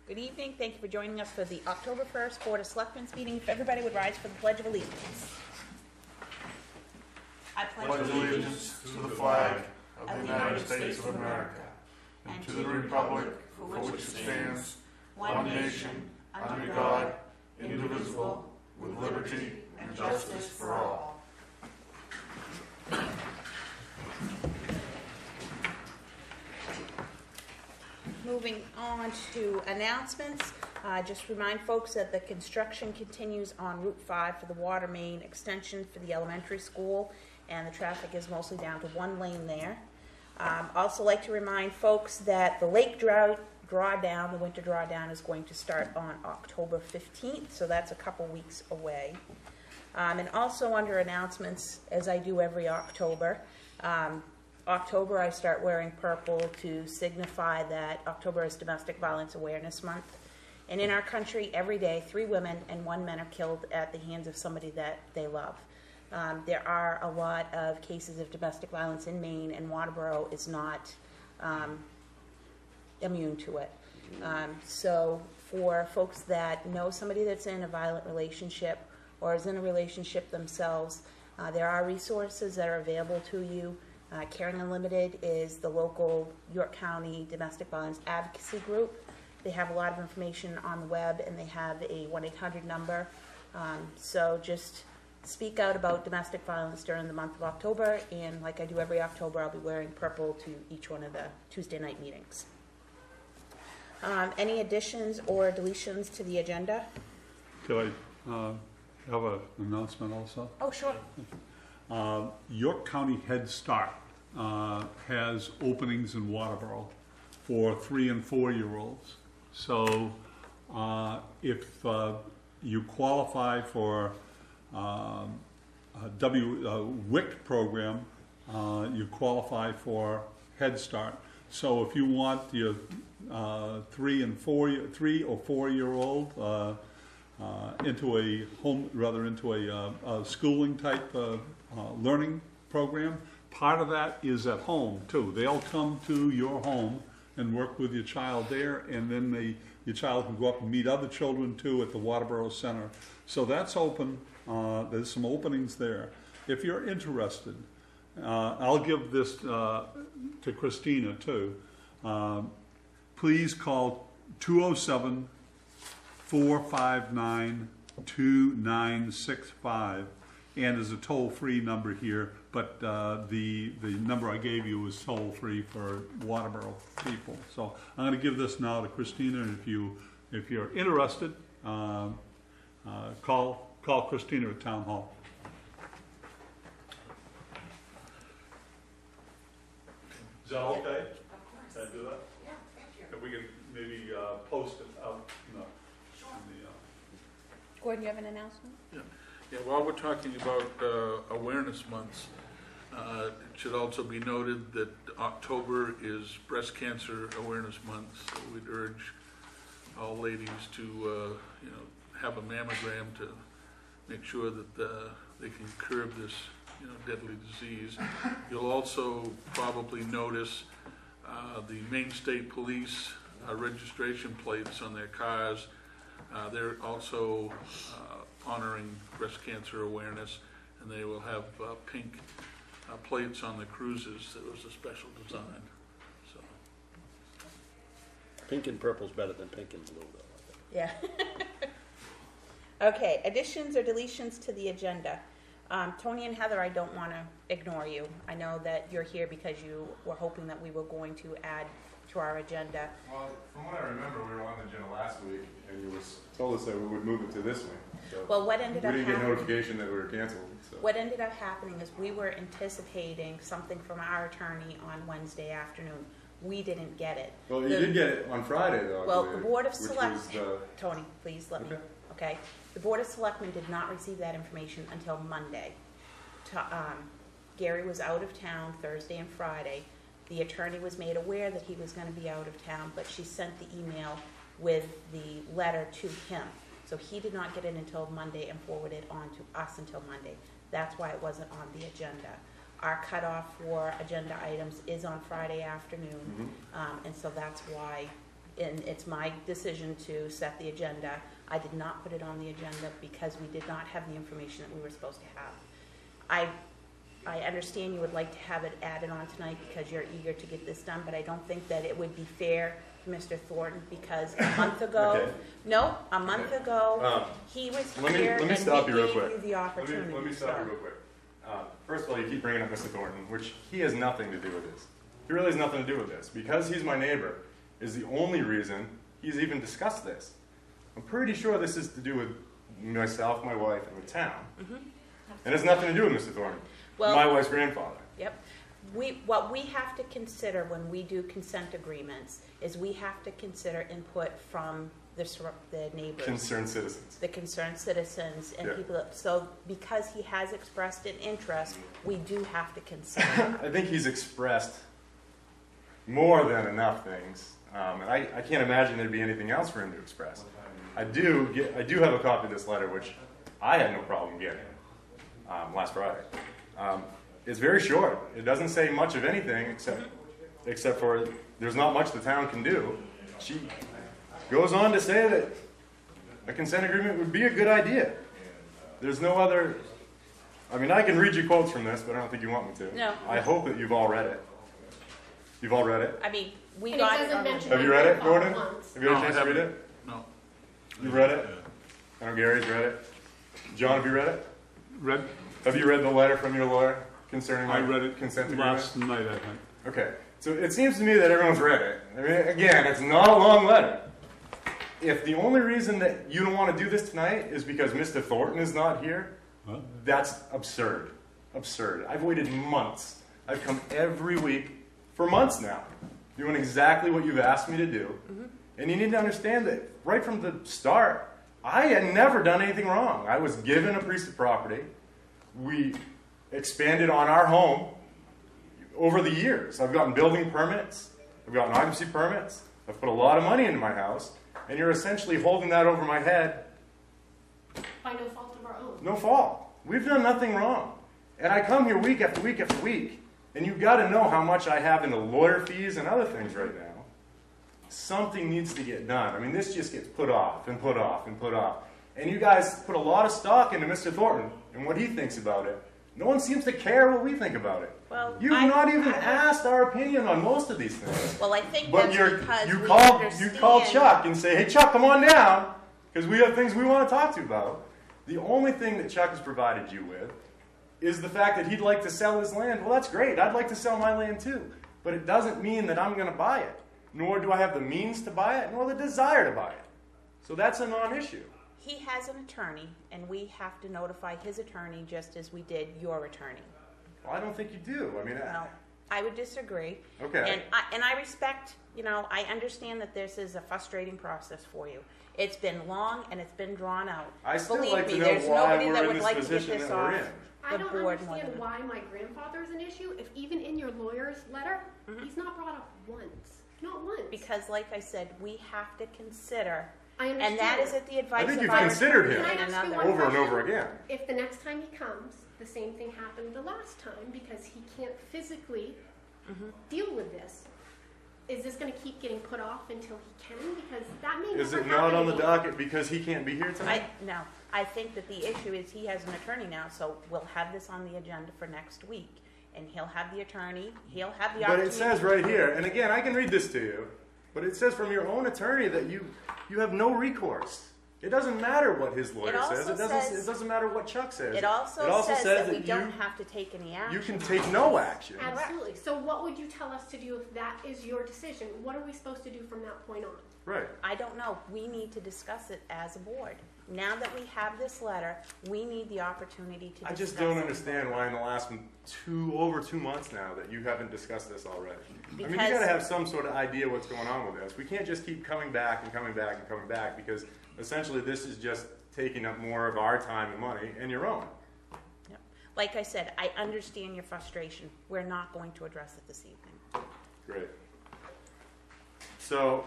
Good evening. Thank you for joining us for the October 1st Board of Selectmen's meeting. If everybody would rise for the Pledge of Allegiance. I pledge allegiance to the flag of the United States of America and to the republic for which it stands, one nation, under God, indivisible, with liberty and justice for all. Moving on to announcements, just remind folks that the construction continues on Route 5 for the water main extension for the elementary school, and the traffic is mostly down to one lane there. Also like to remind folks that the lake drawdown, the winter drawdown, is going to start on October 15th, so that's a couple weeks away. And also under announcements, as I do every October, October I start wearing purple to signify that October is Domestic Violence Awareness Month. And in our country, every day, 3 women and 1 man are killed at the hands of somebody that they love. There are a lot of cases of domestic violence in Maine, and Waterboro is not immune to it. So for folks that know somebody that's in a violent relationship or is in a relationship themselves, there are resources that are available to you. Caring Unlimited is the local York County domestic violence advocacy group. They have a lot of information on the web, and they have a 1-800 number. So just speak out about domestic violence during the month of October, and like I do every October, I'll be wearing purple to each one of the Tuesday night meetings. Any additions or deletions to the agenda? Could I have an announcement also? Oh, sure. York County Head Start has openings in Waterboro for 3- and 4-year-olds. So if you qualify for a WIC program, you qualify for Head Start. So if you want your 3 or 4-year-old into a schooling type learning program, part of that is at home too. They'll come to your home and work with your child there, and then your child can go up and meet other children too at the Waterboro Center. So that's open. There's some openings there. If you're interested, I'll give this to Christina too. Please call 207-459-2965, and there's a toll-free number here, but the number I gave you is toll-free for Waterboro people. So I'm going to give this now to Christina, and if you're interested, call Christina at Town Hall. Is that okay? Of course. Can I do that? Yeah, thank you. If we can maybe post it out, Sure. in the. Gordon, you have an announcement? Yeah, while we're talking about awareness months, it should also be noted that October is Breast Cancer Awareness Month, so we'd urge all ladies to have a mammogram to make sure that they can curb this deadly disease. You'll also probably notice the Maine State Police registration plates on their cars. They're also honoring breast cancer awareness, and they will have pink plates on the cruises. It was a special design. So pink and purple's better than pink and blue, though. Yeah. Okay, additions or deletions to the agenda. Tony and Heather, I don't want to ignore you. I know that you're here because you were hoping that we were going to add to our agenda. Well, from what I remember, we were on the agenda last week, and you told us that we would move it to this week. So Well, what ended up we didn't get happening? notification that we were canceled. So. What ended up happening is we were anticipating something from our attorney on Wednesday afternoon. We didn't get it. Well, you did get it on Friday, though. Well, the Board of Selectmen. Selectmen. Tony, please let me. Okay. The Board of Selectmen did not receive that information until Monday. Gary was out of town Thursday and Friday. The attorney was made aware that he was going to be out of town, but she sent the email with the letter to him. So he did not get it until Monday and forwarded it on to us until Monday. That's why it wasn't on the agenda. Our cutoff for agenda items is on Friday afternoon, and so that's why and it's my decision to set the agenda. I did not put it on the agenda because we did not have the information that we were supposed to have. I understand you would like to have it added on tonight because you're eager to get this done, but I don't think that it would be fair to Mr. Thornton because a month ago, he was here and he stop you real gave quick. you the opportunity. Let me stop you real quick. First of all, you keep bringing up Mr. Thornton, which he has nothing to do with this. He really has nothing to do with this. Because he's my neighbor is the only reason he's even discussed this. I'm pretty sure this is to do with myself, my wife, and the town. Mm-hmm. And it has nothing to do with Mr. Thornton, my wife's grandfather. Yep. What we have to consider when we do consent agreements is we have to consider input from the neighbors. Concerned citizens. The concerned citizens and people. So because he has expressed an interest, we do have to consider. I think he's expressed more than enough things. And I can't imagine there'd be anything else for him to express. I do have a copy of this letter, which I had no problem getting last Friday. It's very short. It doesn't say much of anything except for there's not much the town can do. She goes on to say that a consent agreement would be a good idea. There's no other. I mean, I can read you quotes from this, but I don't think you want me to. No. I hope that you've all read it. You've all read it? I mean, we And got it it doesn't on mention Have you read it, Gordon? once. Have you had a No, I chance to read haven't. it? No. You read it? I know Gary's read it. John, have you read it? Read, Have you read the letter from your lawyer concerning I my read it consent agreement? last night, I think. Okay, so it seems to me that everyone's read it. I mean, again, it's not a long letter. If the only reason that you don't want to do this tonight is because Mr. Thornton is not here, Huh? that's absurd. Absurd. I've waited months. I've come every week for months now, doing exactly what you've asked me to do. Mm-hmm. And you need to understand that right from the start, I had never done anything wrong. I was given a piece of property. We expanded on our home over the years. I've gotten building permits. I've gotten occupancy permits. I've put a lot of money into my house. And you're essentially holding that over my head. By no fault of our own. No fault. We've done nothing wrong. And I come here week after week after week. And you've got to know how much I have in the lawyer fees and other things right now. Something needs to get done. I mean, this just gets put off and put off and put off. And you guys put a lot of stock into Mr. Thornton and what he thinks about it. No one seems to care what we think about it. Well, You've not even asked our opinion on most of these things. Well, I think But that's because you we call understand. Chuck and say, hey, Chuck, come on down, because we have things we want to talk to you about. The only thing that Chuck has provided you with is the fact that he'd like to sell his land. Well, that's great. I'd like to sell my land too. But it doesn't mean that I'm going to buy it. Nor do I have the means to buy it, nor the desire to buy it. So that's a non-issue. He has an attorney, and we have to notify his attorney just as we did your attorney. Well, I don't think you do. I mean, Well, I would disagree. Okay. And I respect, I understand that this is a frustrating process for you. It's been long and it's been drawn out. I still Believe like to me, know there's why nobody we're that in would this like to get position this that we're off in. I the don't board more understand than. why my grandfather is an issue if even in your lawyer's letter, he's not brought up once. Not once. Because like I said, we have to consider, I understand. and that is at the advice I think of you've our considered attorney him. Can I and ask you another. one Over and over question? again. If the next time he comes, the same thing happened the last time because he can't physically deal with this, is this going to keep getting put off until he can? Because that may Is never it not happen on the again. docket because he can't be here tonight? No, I think that the issue is he has an attorney now, so we'll have this on the agenda for next week. And he'll have the attorney, he'll have the But opportunity. it says right here, and again, I can read this to you, but it says from your own attorney that you have no recourse. It doesn't matter what his lawyer says. also It doesn't matter what Chuck says. It also says that we don't have to take any action. you can take no action. Absolutely. So what would you tell us to do if that is your decision? What are we supposed to do from that point on? Right. I don't know. We need to discuss it as a board. Now that we have this letter, we need the opportunity to discuss I just it. don't understand why in the last over 2 months now that you haven't discussed this already. I mean, you Because- got to have some sort of idea what's going on with this. We can't just keep coming back and coming back and coming back because essentially this is just taking up more of our time and money and your own. Yep. Like I said, I understand your frustration. We're not going to address it this evening. Great. So,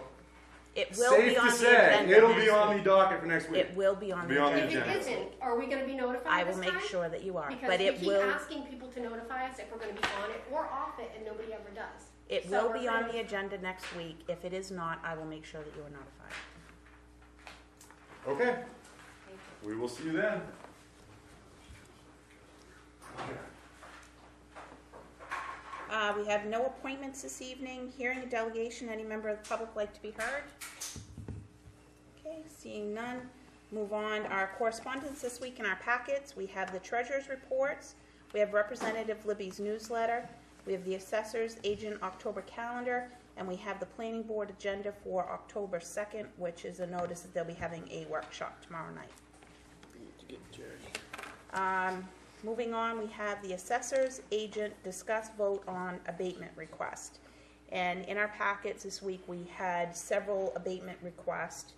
It will safe be on to the say, agenda it'll next be on week. the docket for next week. It will be on Be the on the If agenda. it agenda. isn't, are we going to be notified I this will make time? sure that you are, Because but we it keep will. asking people to notify us if we're going to be on it or off it, and nobody ever does. It So will be we're on gonna- the agenda next week. If it is not, I will make sure that you are notified. Okay, we will see you then. We have no appointments this evening. Hearing a delegation, any member of the public like to be heard? Okay, seeing none, move on. Our correspondence this week in our packets, we have the treasurer's reports, we have Representative Libby's newsletter, we have the Assessors Agent October calendar, and we have the Planning Board agenda for October 2nd, which is a notice that they'll be having a workshop tomorrow night. To get Jerry. Moving on, we have the Assessors Agent Discuss vote on abatement request. And in our packets this week, we had several abatement requests.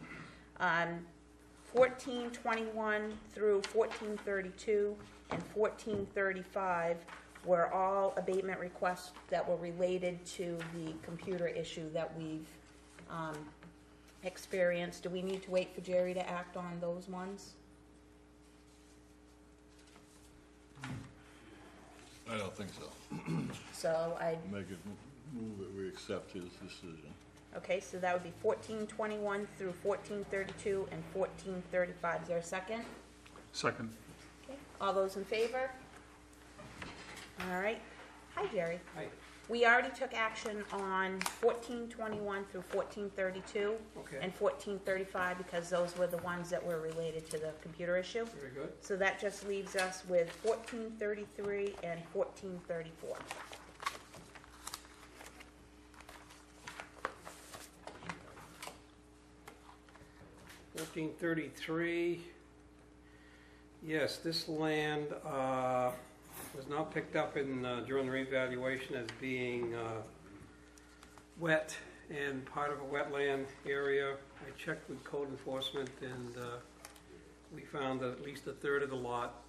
1421 through 1432 and 1435 were all abatement requests that were related to the computer issue that we've experienced. Do we need to wait for Jerry to act on those ones? I don't think so. So I, Make it move that we accept his decision. okay, so that would be 1421 through 1432 and 1435. Is there a second? Second. Okay, all those in favor? All right. Hi, Jerry. Hi. We already took action on 1421 through 1432 Okay, and 1435 because those were the ones that were related to the computer issue. very good. So that just leaves us with 1433 and 1434. Fourteen 33. Yes, this land was not picked up in during the revaluation as being wet and part of a wetland area. I checked with code enforcement and we found that at least a third of the lot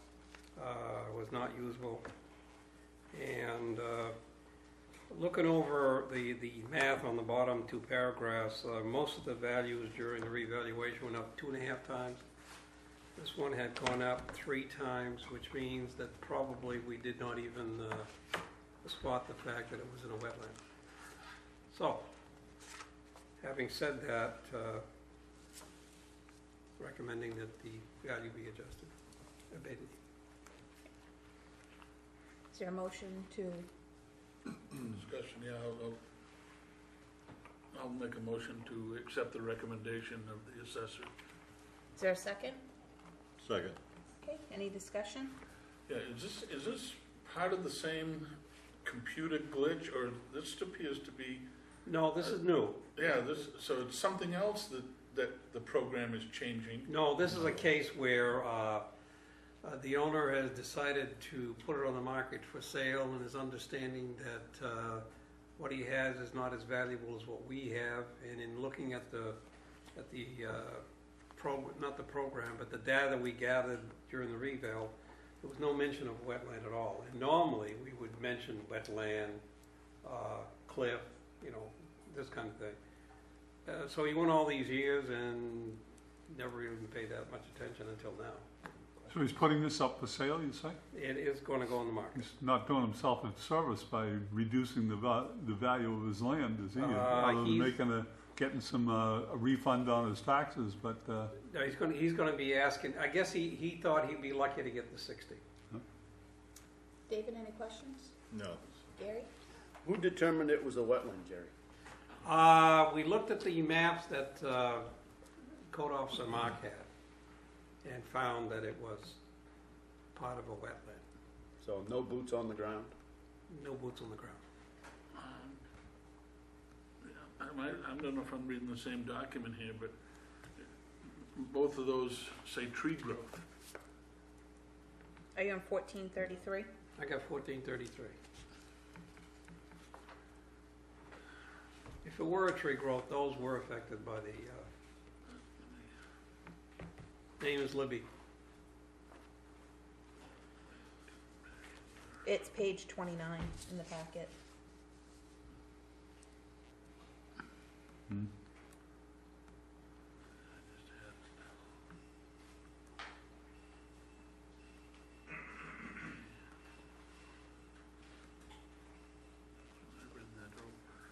was not usable. And looking over the math on the bottom two paragraphs, most of the values during the revaluation went up 2.5 times. This one had gone up 3 times, which means that probably we did not even spot the fact that it was in a wetland. So, having said that, recommending that the value be adjusted, abated. Is there a motion to, Discussion, yeah, I'll make a motion to accept the recommendation of the assessor. is there a second? Second. Okay, any discussion? Yeah, is this part of the same computer glitch, or this appears to be, No, this is new. yeah, so it's something else that the program is changing? No, this is a case where the owner has decided to put it on the market for sale and is understanding that what he has is not as valuable as what we have. And in looking at the not the program, but the data we gathered during the reval, there was no mention of wetland at all. And normally we would mention wetland, cliff, this kind of thing. So he went all these years and never even paid that much attention until now. So he's putting this up for sale, you say? It is going to go on the market. He's not doing himself a service by reducing the value of his land, is he? Other than He's- getting some a refund on his taxes, but No, he's going to be asking. I guess he thought he'd be lucky to get the 60. David, any questions? No. Gary? Who determined it was a wetland, Jerry? We looked at the maps that Code Officer Mark had and found that it was part of a wetland. So no boots on the ground? No boots on the ground. I don't know if I'm reading the same document here, but both of those say tree growth. Are you on 1433? I got 1433. If it were a tree growth, those were affected by the name is Libby. It's page 29 in the packet. I've written that over.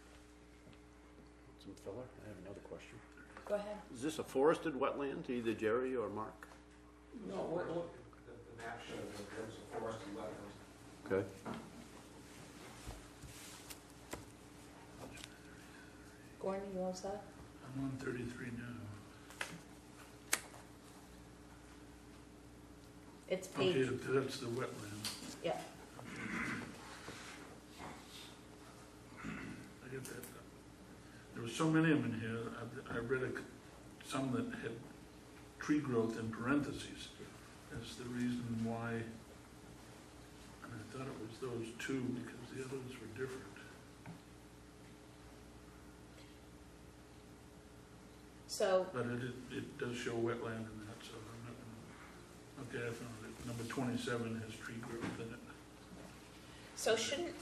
Some filler. I have another question. Go ahead. Is this a forested wetland to either Jerry or Mark? No, what, The map shows that there's a forest and wetlands. Okay. Gordon, you all set? I'm on 33 now. It's Okay, page, that's the wetland. yeah. I get that. There were so many of them in here, I read some that had tree growth in parentheses as the reason why, and I thought it was those two because the others were different. So, But it does show wetland in that, so I'm not gonna, okay, I found it. Number 27 has tree growth in it. so shouldn't,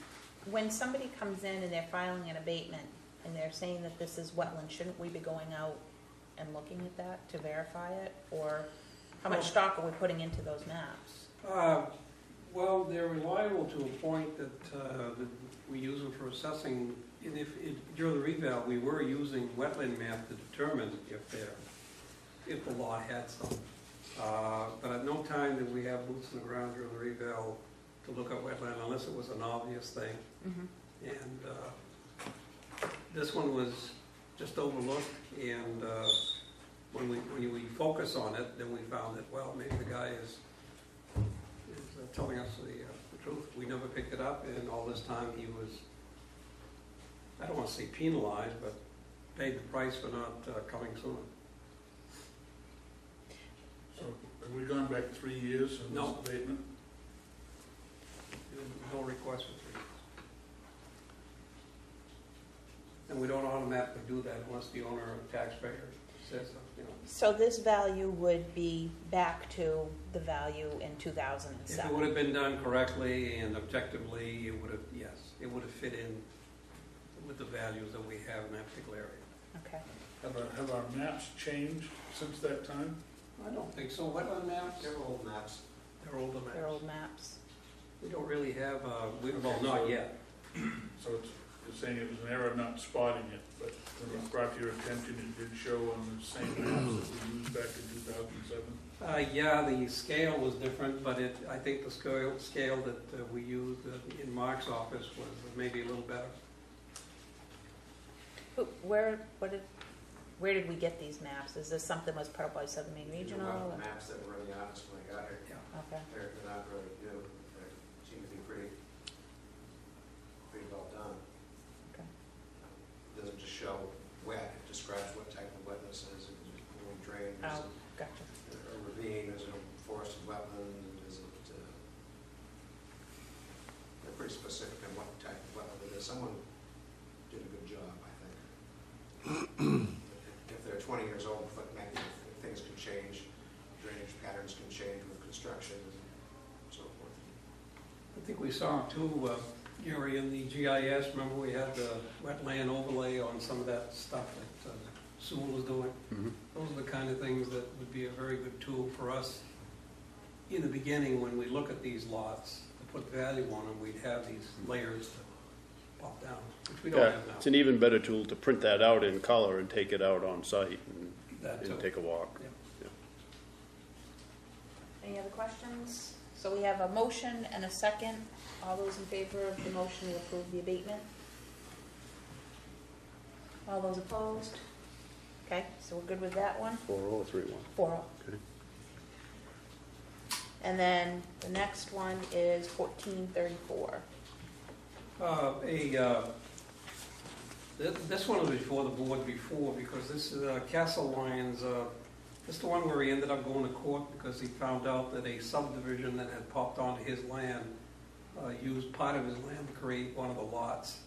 when somebody comes in and they're filing an abatement and they're saying that this is wetland, shouldn't we be going out and looking at that to verify it? Or how much stock are we putting into those maps? well, they're reliable to a point that, that we use them for assessing. And during the reval, we were using wetland map to determine if the lot had some. But at no time did we have boots on the ground during the reval to look at wetland unless it was an obvious thing. Mm-hmm. And this one was just overlooked, and when we focus on it, then we found that, well, maybe the guy is telling us the truth. We never picked it up, and all this time he was, I don't want to say penalized, but paid the price for not coming sooner. So have we gone back 3 years in No. this abatement? No request for 3 years. And we don't automatically do that unless the owner or taxpayer says so, you know. So this value would be back to the value in If 2007? it would have been done correctly and objectively, it would have, yes, it would have fit in with the values that we have in that particular area. Okay. Have our maps changed since that time? I don't think so. Wetland maps? They're old maps. They're older maps. They're old maps. We don't really have, well, not yet. So you're saying it was an error not spotting it, but when it was brought to your attention, it did show on the same maps that we used back in 2007? Yeah, the scale was different, but I think the scale that we used in Mark's office was maybe a little better. Where did we get these maps? Is this something that was put up by Southern Maine Regional? The maps that were in the office when I got here, Okay. they're not really new. They seem to be pretty well done. Okay. It doesn't just show wet, it describes what type of wetness it is. Is it pooling drain? Oh, Is gotcha. it a ravine? Is it a forested wetland? Is it, they're pretty specific on what type of wetland it is. Someone did a good job, I think. If they're 20 years old, things can change, drainage patterns can change with construction and so forth. I think we saw too, Gary, in the GIS, remember we had the wetland overlay on some of that stuff that Sewell was doing? Mm-hmm. Those are the kind of things that would be a very good tool for us in the beginning when we look at these lots, to put value on them, we'd have these layers that pop down, which we don't Yeah, have now. it's an even better tool to print that out in color and take it out on site That and too. take a walk. Yeah. Any other questions? So we have a motion and a second. All those in favor of the motion to approve the abatement? All those opposed? Okay, so we're good with that one? 4-0 or 3-1. 4-0. Okay. And then the next one is 1434. This one was before the board before, because this is Castle Lyons, this is the one where he ended up going to court because he found out that a subdivision that had popped onto his land used part of his land to create one of the lots.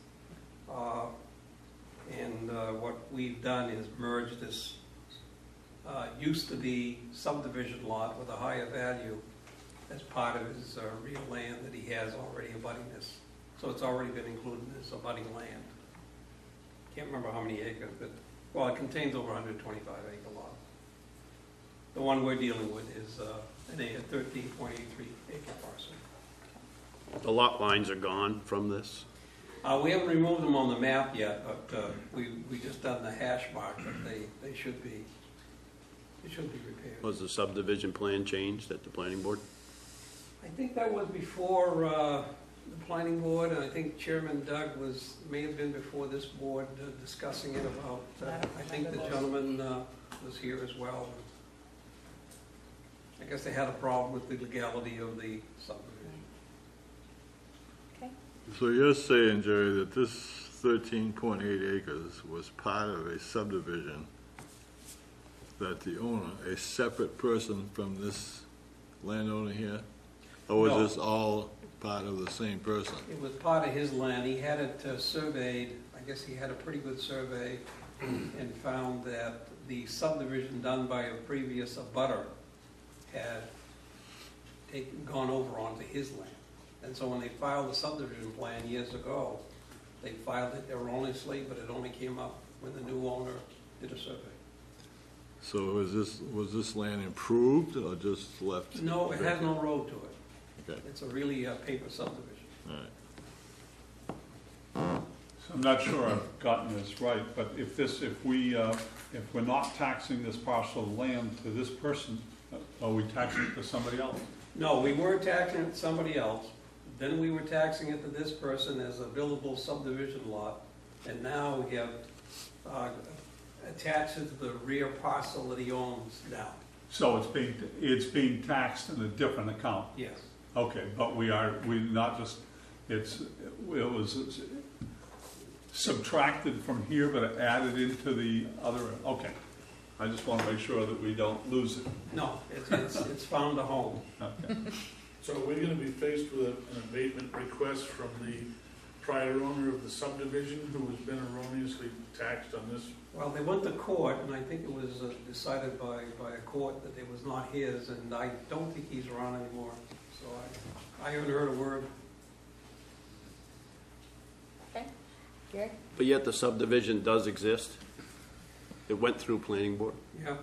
And what we've done is merge this used to be subdivision lot with a higher value as part of his real land that he has already abutting this. So it's already been included in his abutting land. Can't remember how many acres, but, well, it contains over 125 acre lot. The one we're dealing with is an 13.83 acre parcel. The lot lines are gone from this? We haven't removed them on the map yet, but we just done the hash mark, but they should be repaired. Was the subdivision plan changed at the planning board? I think that was before the planning board, and I think Chairman Doug may have been before this board discussing it about, I think the gentleman was here as well. I guess they had a problem with the legality of the subdivision. Okay. So you're saying, Jerry, that this 13.8 acres was part of a subdivision that the owner, a separate person from this landowner here? Or was No. this all part of the same person? It was part of his land. He had it surveyed. I guess he had a pretty good survey and found that the subdivision done by a previous abutter had gone over onto his land. And so when they filed the subdivision plan years ago, they filed it erroneously, but it only came up when the new owner did a survey. So was this land improved or just left? No, it has no road to it. Okay, It's a really paper subdivision. all right. So I'm not sure I've gotten this right, but if we're not taxing this parcel of land to this person, are we taxing it to somebody else? No, we were taxing it to somebody else, then we were taxing it to this person as a billable subdivision lot, and now we have attached it to the rear parcel that he owns now. So it's being taxed in a different account? Yes. Okay, but we not just, it was subtracted from here, but added into the other, okay. I just want to make sure that we don't lose it. No, it's found a home. Okay. So we're gonna be faced with an abatement request from the prior owner of the subdivision who has been erroneously taxed on this. Well, they went to court, and I think it was decided by a court that it was not his, and I don't think he's around anymore. So I haven't heard a word. Okay. Gary? But yet the subdivision does exist? It went through planning board? Yeah,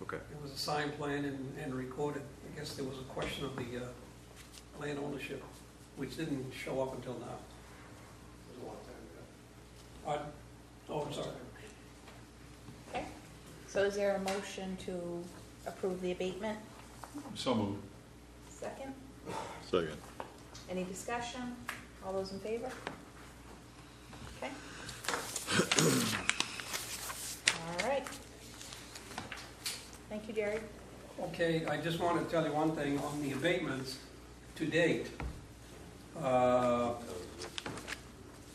Okay. it was a signed plan and recorded. I guess there was a question of the land ownership, which didn't show up until now. It was a long time ago. Oh, I'm sorry. Okay. So is there a motion to approve the abatement? So moved. Second? Second. Any discussion? All those in favor? Okay. All right. Thank you, Jerry. Okay, I just want to tell you one thing on the abatements to date.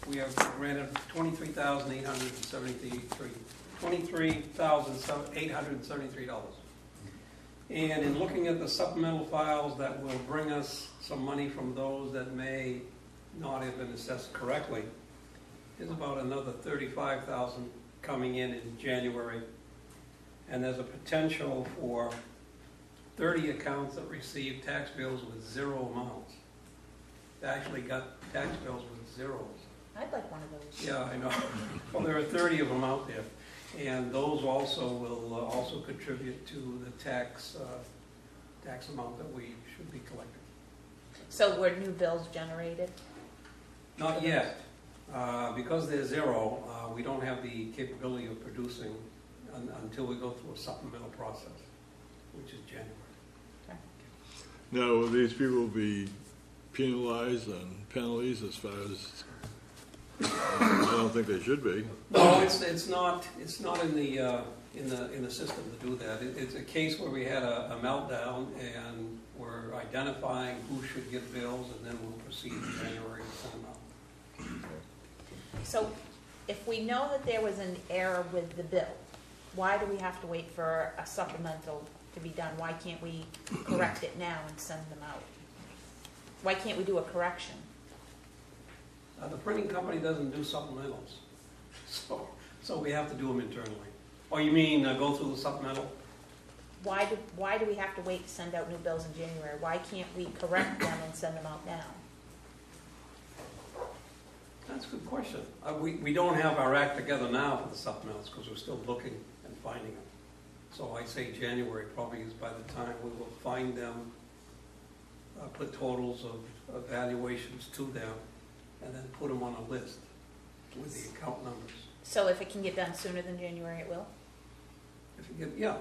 We have granted $23,873. And in looking at the supplemental files that will bring us some money from those that may not have been assessed correctly, there's about another $35,000 coming in January. And there's a potential for 30 accounts that receive tax bills with zero amounts. They actually got tax bills with zeros. I'd like one of those. Yeah, I know. Well, there are 30 of them out there. And those also will also contribute to the tax amount that we should be collecting. So were new bills generated? Not yet. Because they're zero, we don't have the capability of producing until we go through a supplemental process, which is January. Now, will these people be penalized on penalties as far as, I don't think they should be. No, it's not in the system to do that. It's a case where we had a meltdown and we're identifying who should get bills, and then we'll proceed in January to send them out. So if we know that there was an error with the bill, why do we have to wait for a supplemental to be done? Why can't we correct it now and send them out? Why can't we do a correction? The printing company doesn't do supplementals, so we have to do them internally. Oh, you mean go through the supplemental? Why do we have to wait to send out new bills in January? Why can't we correct them and send them out now? That's a good question. We don't have our act together now for the supplementals because we're still looking and finding them. So I say January probably is by the time we will find them, put totals of evaluations to them, and then put them on a list with the account numbers. So if it can get done sooner than January, it will? If you get, yeah,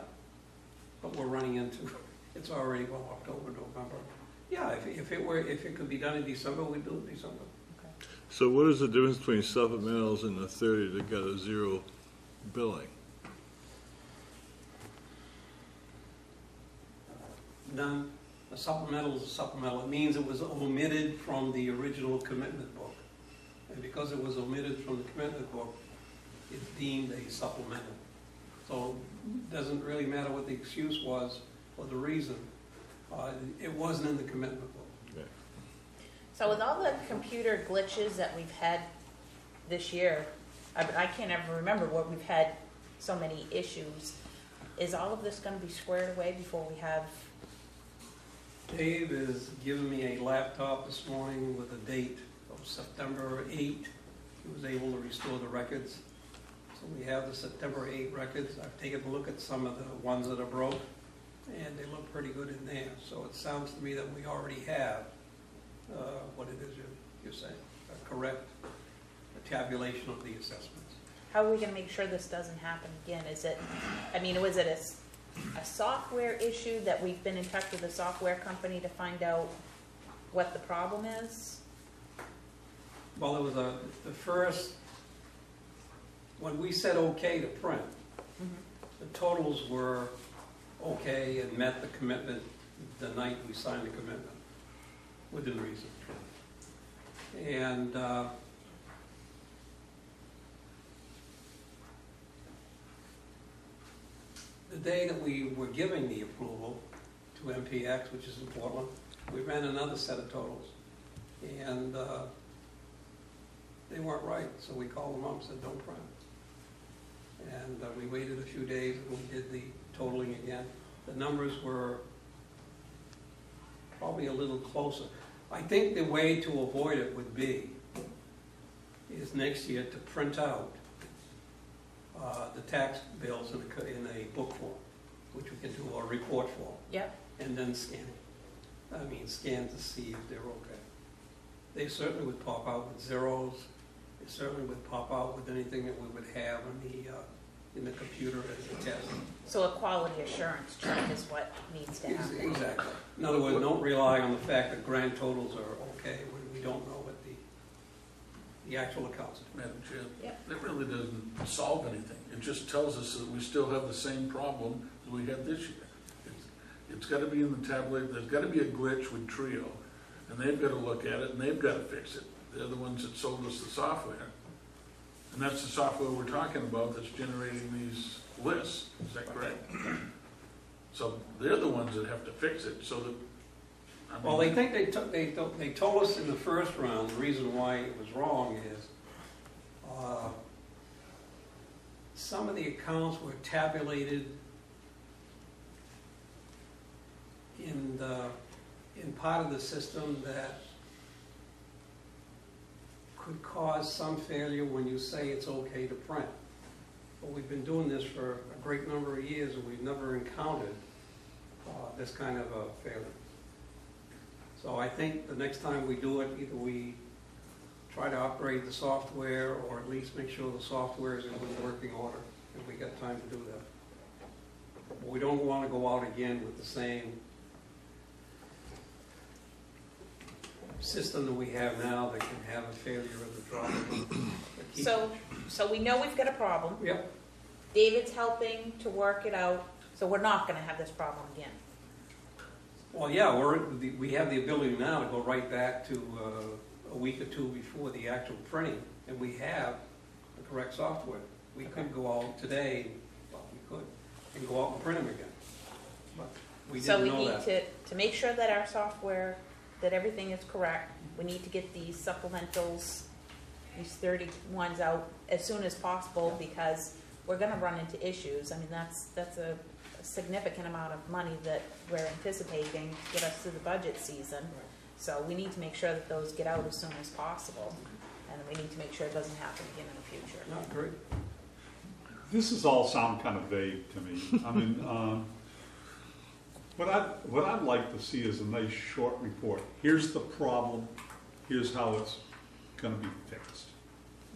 but we're running into, it's already, well, October, November. Yeah, if it could be done in December, we'd do it in December. So what is the difference between supplementals and the 30 that got a zero billing? None. A supplemental is a supplemental. It means it was omitted from the original commitment book. And because it was omitted from the commitment book, it's deemed a supplemental. So it doesn't really matter what the excuse was or the reason. It wasn't in the commitment book. Okay. So with all the computer glitches that we've had this year, I can't ever remember what we've had so many issues. Is all of this going to be squared away before we have? Dave has given me a laptop this morning with a date of September 8. He was able to restore the records. So we have the September 8 records. I've taken a look at some of the ones that are broke, and they look pretty good in there. So it sounds to me that we already have what it is you're saying, a correct tabulation of the assessments. How are we going to make sure this doesn't happen again? Is it, I mean, was it a software issue that we've been in touch with a software company to find out what the problem is? Well, it was the first, when we said okay to print, the totals were okay and met the commitment the night we signed the commitment, within reason. And the day that we were giving the approval to MPX, which is in Portland, we ran another set of totals. And they weren't right, so we called them up and said, don't print. And we waited a few days and we did the totaling again. The numbers were probably a little closer. I think the way to avoid it would be is next year to print out the tax bills in a book form, which we can do a report form. Yep. And then scan it. I mean, scan to see if they're okay. They certainly would pop out with zeros. They certainly would pop out with anything that we would have in the computer as a test. So a quality assurance check is what needs to happen. Exactly. In other words, don't rely on the fact that grand totals are okay when we don't know what the actual accounts are. Madam Chair, Yep. that really doesn't solve anything. It just tells us that we still have the same problem that we had this year. It's got to be in the tablet. There's got to be a glitch with Trio, and they've got to look at it, and they've got to fix it. They're the ones that sold us the software. And that's the software we're talking about that's generating these lists. Is that correct? So they're the ones that have to fix it so that, I mean, Well, they think they told us in the first round, the reason why it was wrong is some of the accounts were tabulated in part of the system that could cause some failure when you say it's okay to print. But we've been doing this for a great number of years and we've never encountered this kind of a failure. So I think the next time we do it, either we try to upgrade the software or at least make sure the software is in good working order, and we got time to do that. But we don't want to go out again with the same system that we have now that can have a failure of the drop. So we know we've got a problem. Yep. David's helping to work it out, so we're not going to have this problem again. Well, yeah, we have the ability now to go right back to a week or two before the actual printing, and we have the correct software. We could go out today, well, we could, and go out and print them again. But we didn't know that. So we need to make sure that our software, that everything is correct. We need to get these supplementals, these 31s out as soon as possible because we're going to run into issues. I mean, that's a significant amount of money that we're anticipating to get us through the budget season. So we need to make sure that those get out as soon as possible. And we need to make sure it doesn't happen again in the future. No, great. This is all sound kind of vague to me. I mean, what I'd like to see is a nice short report. Here's the problem. Here's how it's gonna be fixed,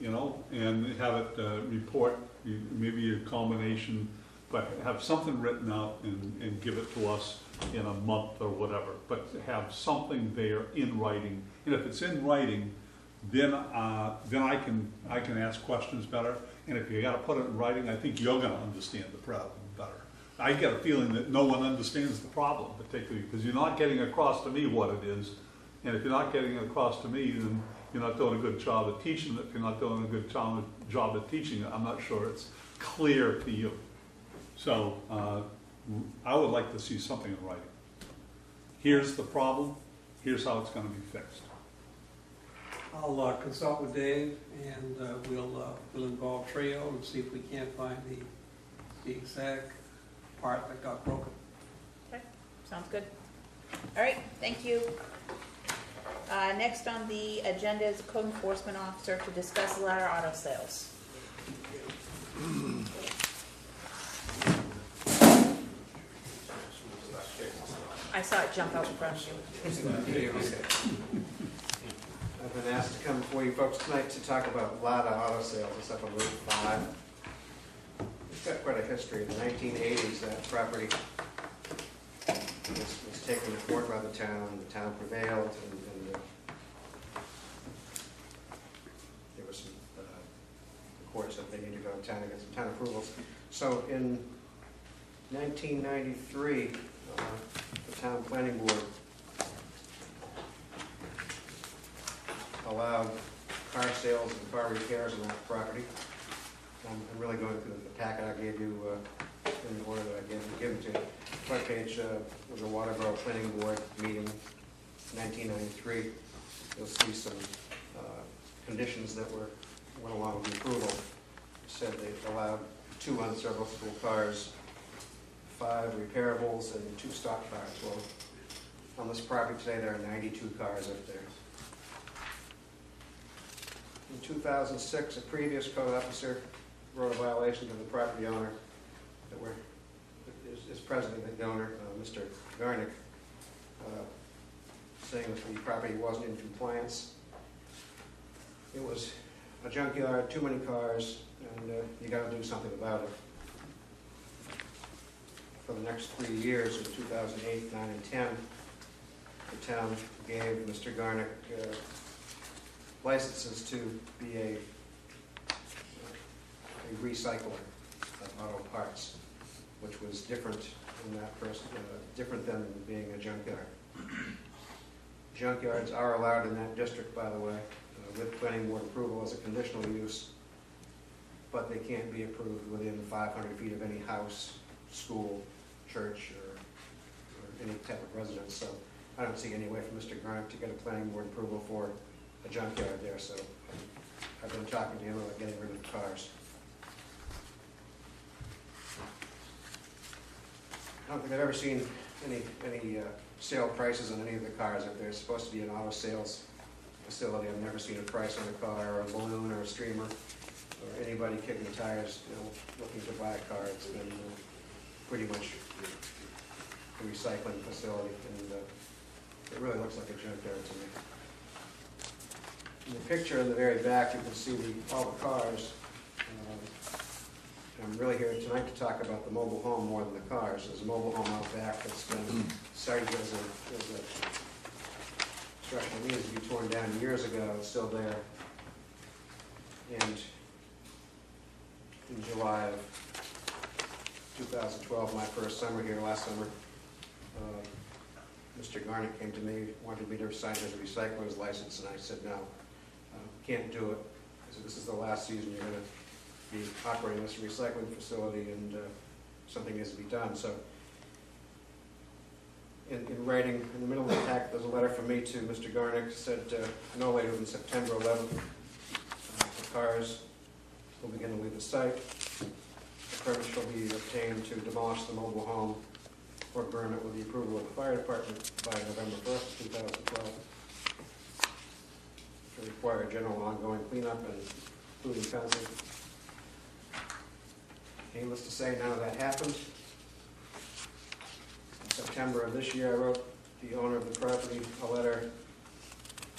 you know, and have it report, maybe a combination, but have something written out and give it to us in a month or whatever, but have something there in writing. And if it's in writing, then I can ask questions better. And if you gotta put it in writing, I think you're gonna understand the problem better. I get a feeling that no one understands the problem particularly, because you're not getting across to me what it is. And if you're not getting it across to me, then you're not doing a good job of teaching it. If you're not doing a good job of teaching it, I'm not sure it's clear to you. So I would like to see something in writing. Here's the problem, here's how it's gonna be fixed. I'll consult with Dave, and we'll involve Trio and see if we can't find the exact part that got broken. Okay, sounds good. All right, thank you. Next on the agenda is code enforcement officer to discuss ladder auto sales. I saw it jump out in front of you. I've been asked to come before you folks tonight to talk about ladder auto sales. It's up on Route 5. It's got quite a history. In the 1980s, that property was taken to court by the town. The town prevailed, and there was some, the court said they needed to go to town and get some town approvals. So in 1993, the town planning board allowed car sales and car repairs on that property. I'm really going through the packet I gave you in the order that I gave it to you. Front page was a Waterboro planning board meeting, 1993. You'll see some conditions that went along with the approval. It said they allowed 2 unserviceable cars, 5 repairables, and 2 stock cars. Well, on this property today, there are 92 cars up there. In 2006, a previous code officer wrote a violation to the property owner that is presently the owner, Mr. Garnick, saying that the property wasn't in compliance. It was a junkyard, too many cars, and you got to do something about it. For the next 3 years, in 2008, 9, and 10, the town gave Mr. Garnick licenses to be a recycler of auto parts, which was different in that person, different than being a junkyard. Junkyards are allowed in that district, by the way, with planning board approval as a conditional use, but they can't be approved within 500 feet of any house, school, church, or any type of residence. So I don't see any way for Mr. Garnick to get a planning board approval for a junkyard there, so I've been talking to him about getting rid of the cars. I don't think I've ever seen any sale prices on any of the cars. If there's supposed to be an auto sales facility, I've never seen a price on a car, or a balloon, or a streamer, or anybody kicking the tires, looking to buy a car. It's been pretty much a recycling facility, and it really looks like a junkyard to me. In the picture in the very back, you can see all the cars. I'm really here tonight to talk about the mobile home more than the cars. There's a mobile home out back that's been cited as a structure that needs to be torn down years ago. It's still there. And in July of 2012, my first summer here, last summer, Mr. Garnick came to me, wanted me to sign his recycler's license, and I said, no, can't do it. I said, this is the last season you're going to be operating this recycling facility, and something needs to be done. So in writing, in the middle of the packet, there's a letter from me to Mr. Garnick, said no later than September 11th, the cars will begin to leave the site. The permit shall be obtained to demolish the mobile home or burn it with the approval of the fire department by November 1st, 2012. To require general ongoing cleanup and including fencing. Needless to say, none of that happened. In September of this year, I wrote the owner of the property a letter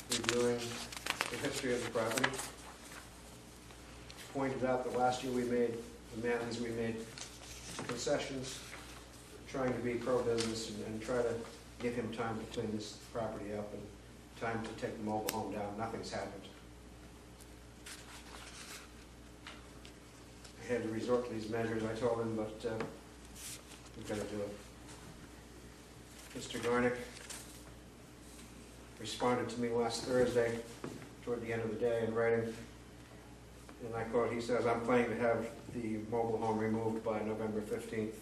reviewing the history of the property. Pointed out that last year we made, the Mattons, we made concessions, trying to be pro-business and try to give him time to clean this property up and time to take the mobile home down. Nothing's happened. I had to resort to these measures, I told him, but we've got to do it. Mr. Garnick responded to me last Thursday, toward the end of the day, in writing, and I quote, he says, "I'm planning to have the mobile home removed by November 15th.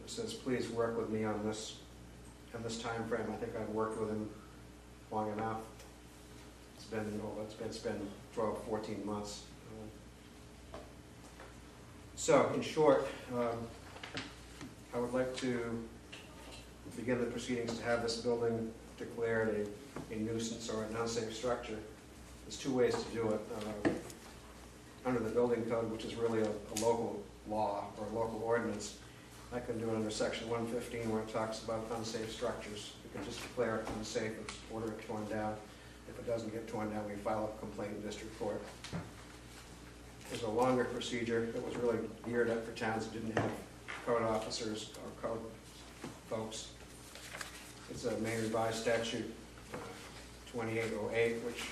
It says, please work with me on this time frame. I think I've worked with him long enough. It's been 12, 14 months. So, in short, I would like to begin the proceedings to have this building declared a nuisance or an unsafe structure. There's two ways to do it. Under the building code, which is really a local law or a local ordinance, I can do it under section 115 where it talks about unsafe structures. You can just declare it unsafe and order it torn down. If it doesn't get torn down, we file a complaint in district court. There's a longer procedure that was really geared up for towns that didn't have code officers or code folks. It's a Maine Revised Statute 2808, which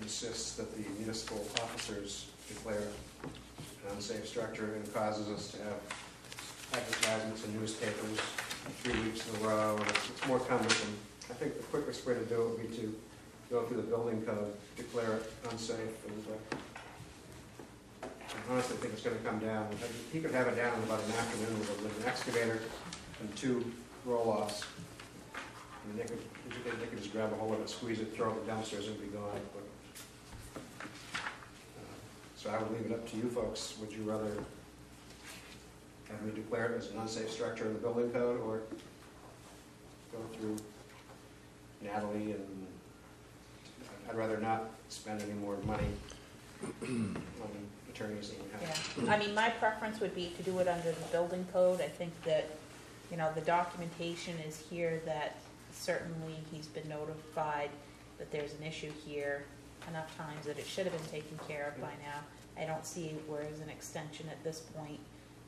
insists that the municipal officers declare an unsafe structure and causes us to have advertisements in newspapers 3 weeks in a row, and it's more cumbersome. I think the quickest way to do it would be to go through the building code, declare it unsafe, and I honestly think it's going to come down. He could have it down in about an afternoon with an excavator and 2 roll-offs. And they could just grab a hold of it, squeeze it, throw it downstairs, and be gone. So I would leave it up to you folks. Would you rather have me declare it as an unsafe structure in the building code, or go through Natalie? And I'd rather not spend any more money on attorneys than we have. Yeah, I mean, my preference would be to do it under the building code. I think that, you know, the documentation is here that certainly he's been notified that there's an issue here enough times that it should have been taken care of by now. I don't see whereas an extension at this point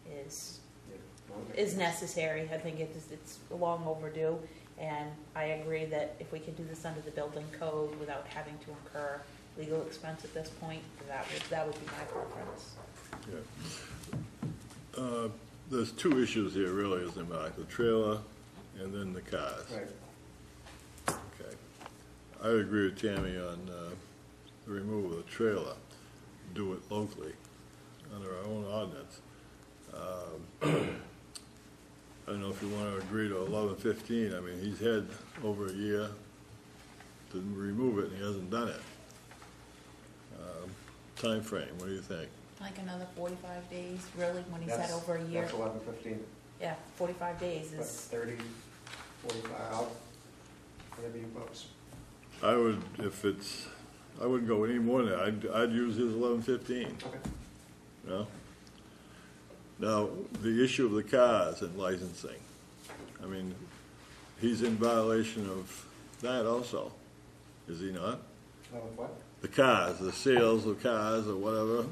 is necessary. I think it's long overdue, and I agree that if we could do this under the building code without having to incur legal expense at this point, that would be my preference. Yeah. There's 2 issues here, really, isn't there, Mike? The trailer and then the cars. Right. Okay. I would agree with Tammy on the removal of the trailer. Do it locally under our own ordinance. I don't know if you want to agree to 11/15. I mean, he's had over a year to remove it, and he hasn't done it. Time frame, what do you think? Like another 45 days, really, when he's had That's- over a year. That's 11/15. Yeah, 45 days But is, 30, 45 out, whatever you folks. I would, I wouldn't go any more than that. I'd use his 11/15. Okay. You know? Now, the issue of the cars and licensing, I mean, he's in violation of that also, is he not? What? The cars, the sales of cars or whatever,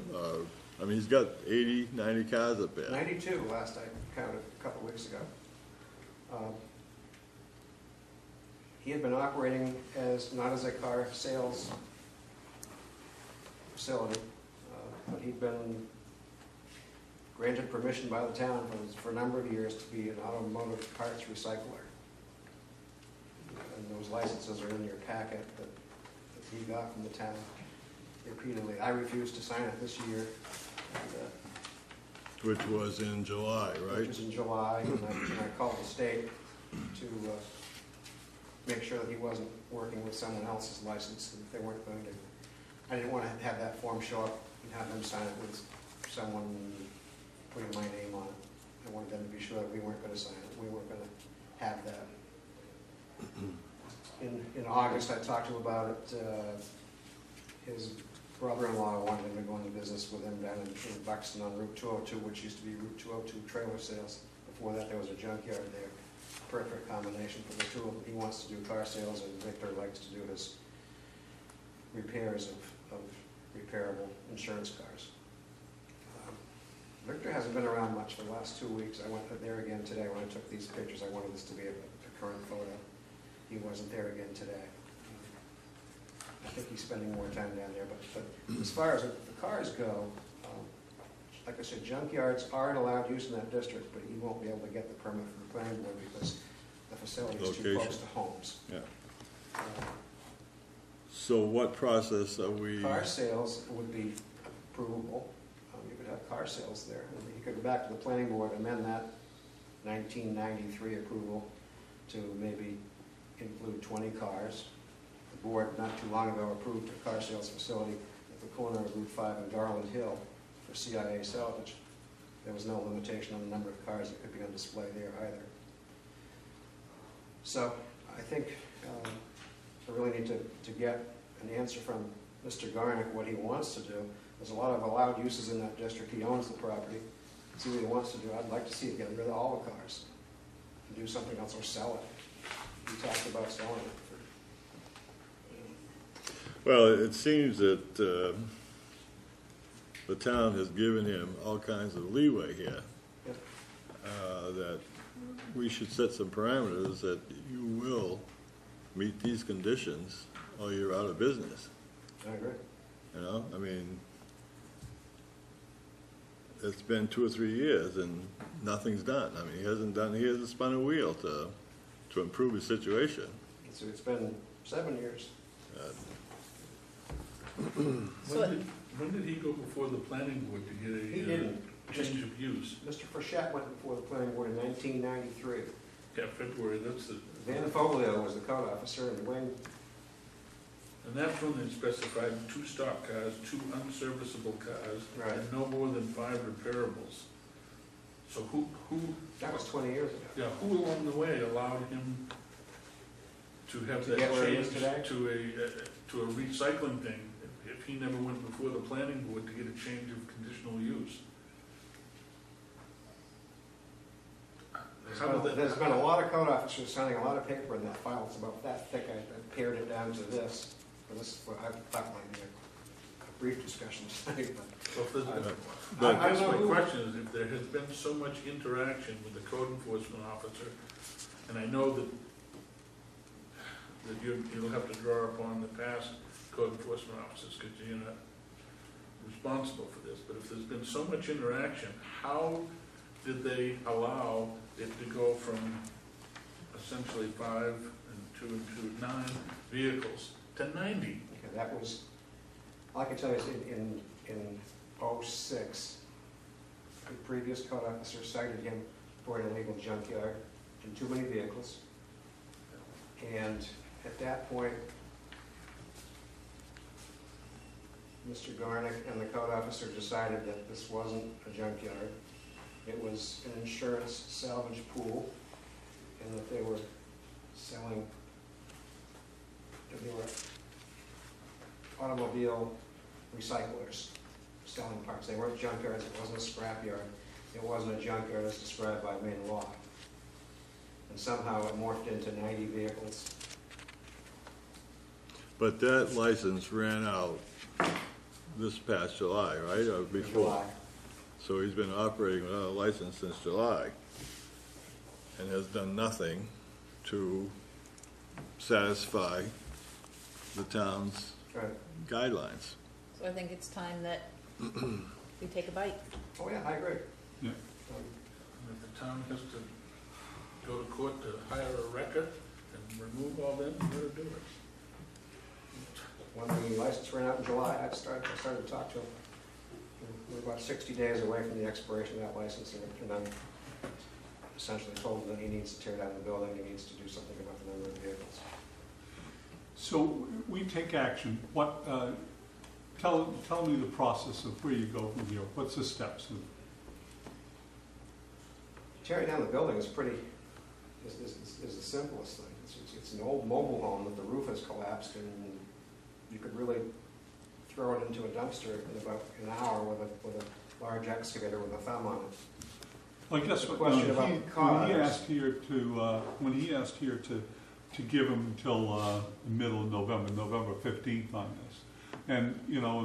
I mean, he's got 80, 90 cars up there. 92 last I counted a couple weeks ago. He had been operating not as a car sales facility, but he'd been granted permission by the town for a number of years to be an automotive parts recycler. And those licenses are in your packet that he got from the town repeatedly. I refused to sign it this year. And, Which was in July, right? which was in July, and I called the state to make sure that he wasn't working with someone else's license, and if they weren't going to. I didn't want to have that form show up and have them sign it with someone putting my name on it. I wanted them to be sure that we weren't going to sign it, we weren't going to have that. In August, I talked to him about it. His brother-in-law wanted him to go into business with him down in Buxton on Route 202, which used to be Route 202 trailer sales. Before that, there was a junkyard there. perfect combination for the two of them. He wants to do car sales, and Victor likes to do his repairs of repairable insurance cars. Victor hasn't been around much for the last 2 weeks. I went there again today when I took these pictures. I wanted this to be a current photo. He wasn't there again today. I think he's spending more time down there, but as far as the cars go, like I said, junkyards aren't allowed use in that district, but he won't be able to get the permit from the planning board because the facility is too close to homes. Yeah. So what process are we? Car sales would be approvable. You could have car sales there. And you could go back to the planning board, amend that 1993 approval to maybe include 20 cars. The board not too long ago approved a car sales facility at the corner of Route 5 and Garland Hill for CIA salvage. There was no limitation on the number of cars that could be on display there either. So I think I really need to get an answer from Mr. Garnick what he wants to do. There's a lot of allowed uses in that district. He owns the property. See what he wants to do. I'd like to see it get rid of all the cars and do something else or sell it. He talked about selling it. Well, it seems that the town has given him all kinds of leeway here. Yep. That we should set some parameters that you will meet these conditions or you're out of business. I agree. You know, I mean, it's been 2 or 3 years and nothing's done. I mean, he hasn't spun a wheel to improve his situation. So it's been 7 years. When did he go before the planning board to get He didn't. change of use? Mr. Frechette went before the planning board in 1993. Yeah, February, that's the, Van Foglio was the code officer, and Wayne, and that's when they specified 2 stock cars, 2 unserviceable cars, Right. and no more than 5 repairables. So who, that was 20 years ago. yeah, who along the way allowed him to have To that get where he is change today? to a recycling thing, if he never went before the planning board to get a change of conditional use? How did that There's happen? been a lot of code officers signing a lot of paper in that file. It's about that thick. I pared it down to this. And this is what I thought might be a brief discussion tonight, but So if there's- But- I guess I my don't know. question is, if there has been so much interaction with the code enforcement officer, and I know that you'll have to draw upon the past code enforcement officers, because you're not responsible for this, but if there's been so much interaction, how did they allow it to go from essentially 5 and 2 and 2, 9 vehicles to 90? okay, that was, all I can tell you is in 06, the previous code officer cited him for an illegal junkyard and too many vehicles. And at that point, Mr. Garnick and the code officer decided that this wasn't a junkyard. It was an insurance salvage pool, and that they were selling, that they were automobile recyclers selling parts. They weren't junkyards, it wasn't a scrapyard, it wasn't a junkyard as described by Maine law. And somehow it morphed into 90 vehicles. But that license ran out this past July, right, or in before? July. So he's been operating without a license since July and has done nothing to satisfy the town's Right. guidelines. So I think it's time that we take a bite. Oh, yeah, I agree. Yeah. And if the town has to go to court to hire a wrecker and remove all them, we're gonna do it. When the license ran out in July, I started to talk to him. We're about 60 days away from the expiration of that license, and I'm essentially told him that he needs to tear down the building, he needs to do something about the number of vehicles. So we take action. What, tell me the process of where you go from here. What's the steps? Tearing down the building is is the simplest thing. It's an old mobile home that the roof has collapsed, and you could really throw it into a dumpster in about an hour with a large excavator with a thumb on it. Well, I guess The question about the cars. when he asked here to give him until the middle of November, November 15th on this. And, you know,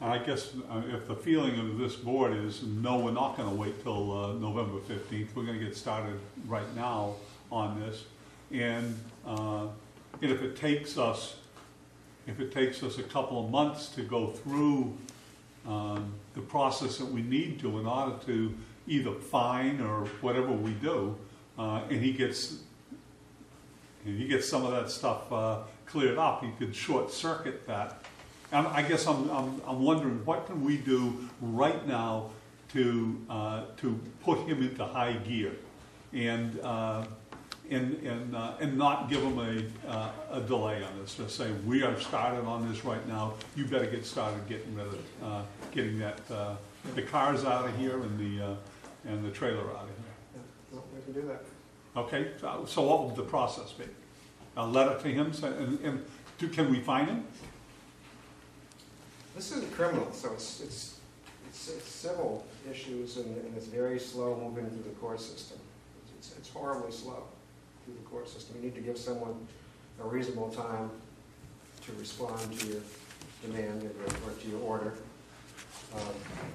I guess if the feeling of this board is, no, we're not gonna wait till November 15th, we're gonna get started right now on this. And if it takes us a couple of months to go through the process that we need to in order to either fine or whatever we do, and he gets some of that stuff cleared up, he could short circuit that. I guess I'm wondering, what can we do right now to put him into high gear and not give him a delay on this? Just say, we are started on this right now. You better get started getting rid of getting the cars out of here and the trailer out of here. Yeah, well, we can do that. Okay. So what would the process be? A letter to him, can we find him? This isn't criminal, so it's civil issues, and it's very slow moving through the court system. It's horribly slow through the court system. You need to give someone a reasonable time to respond to your demand or to your order.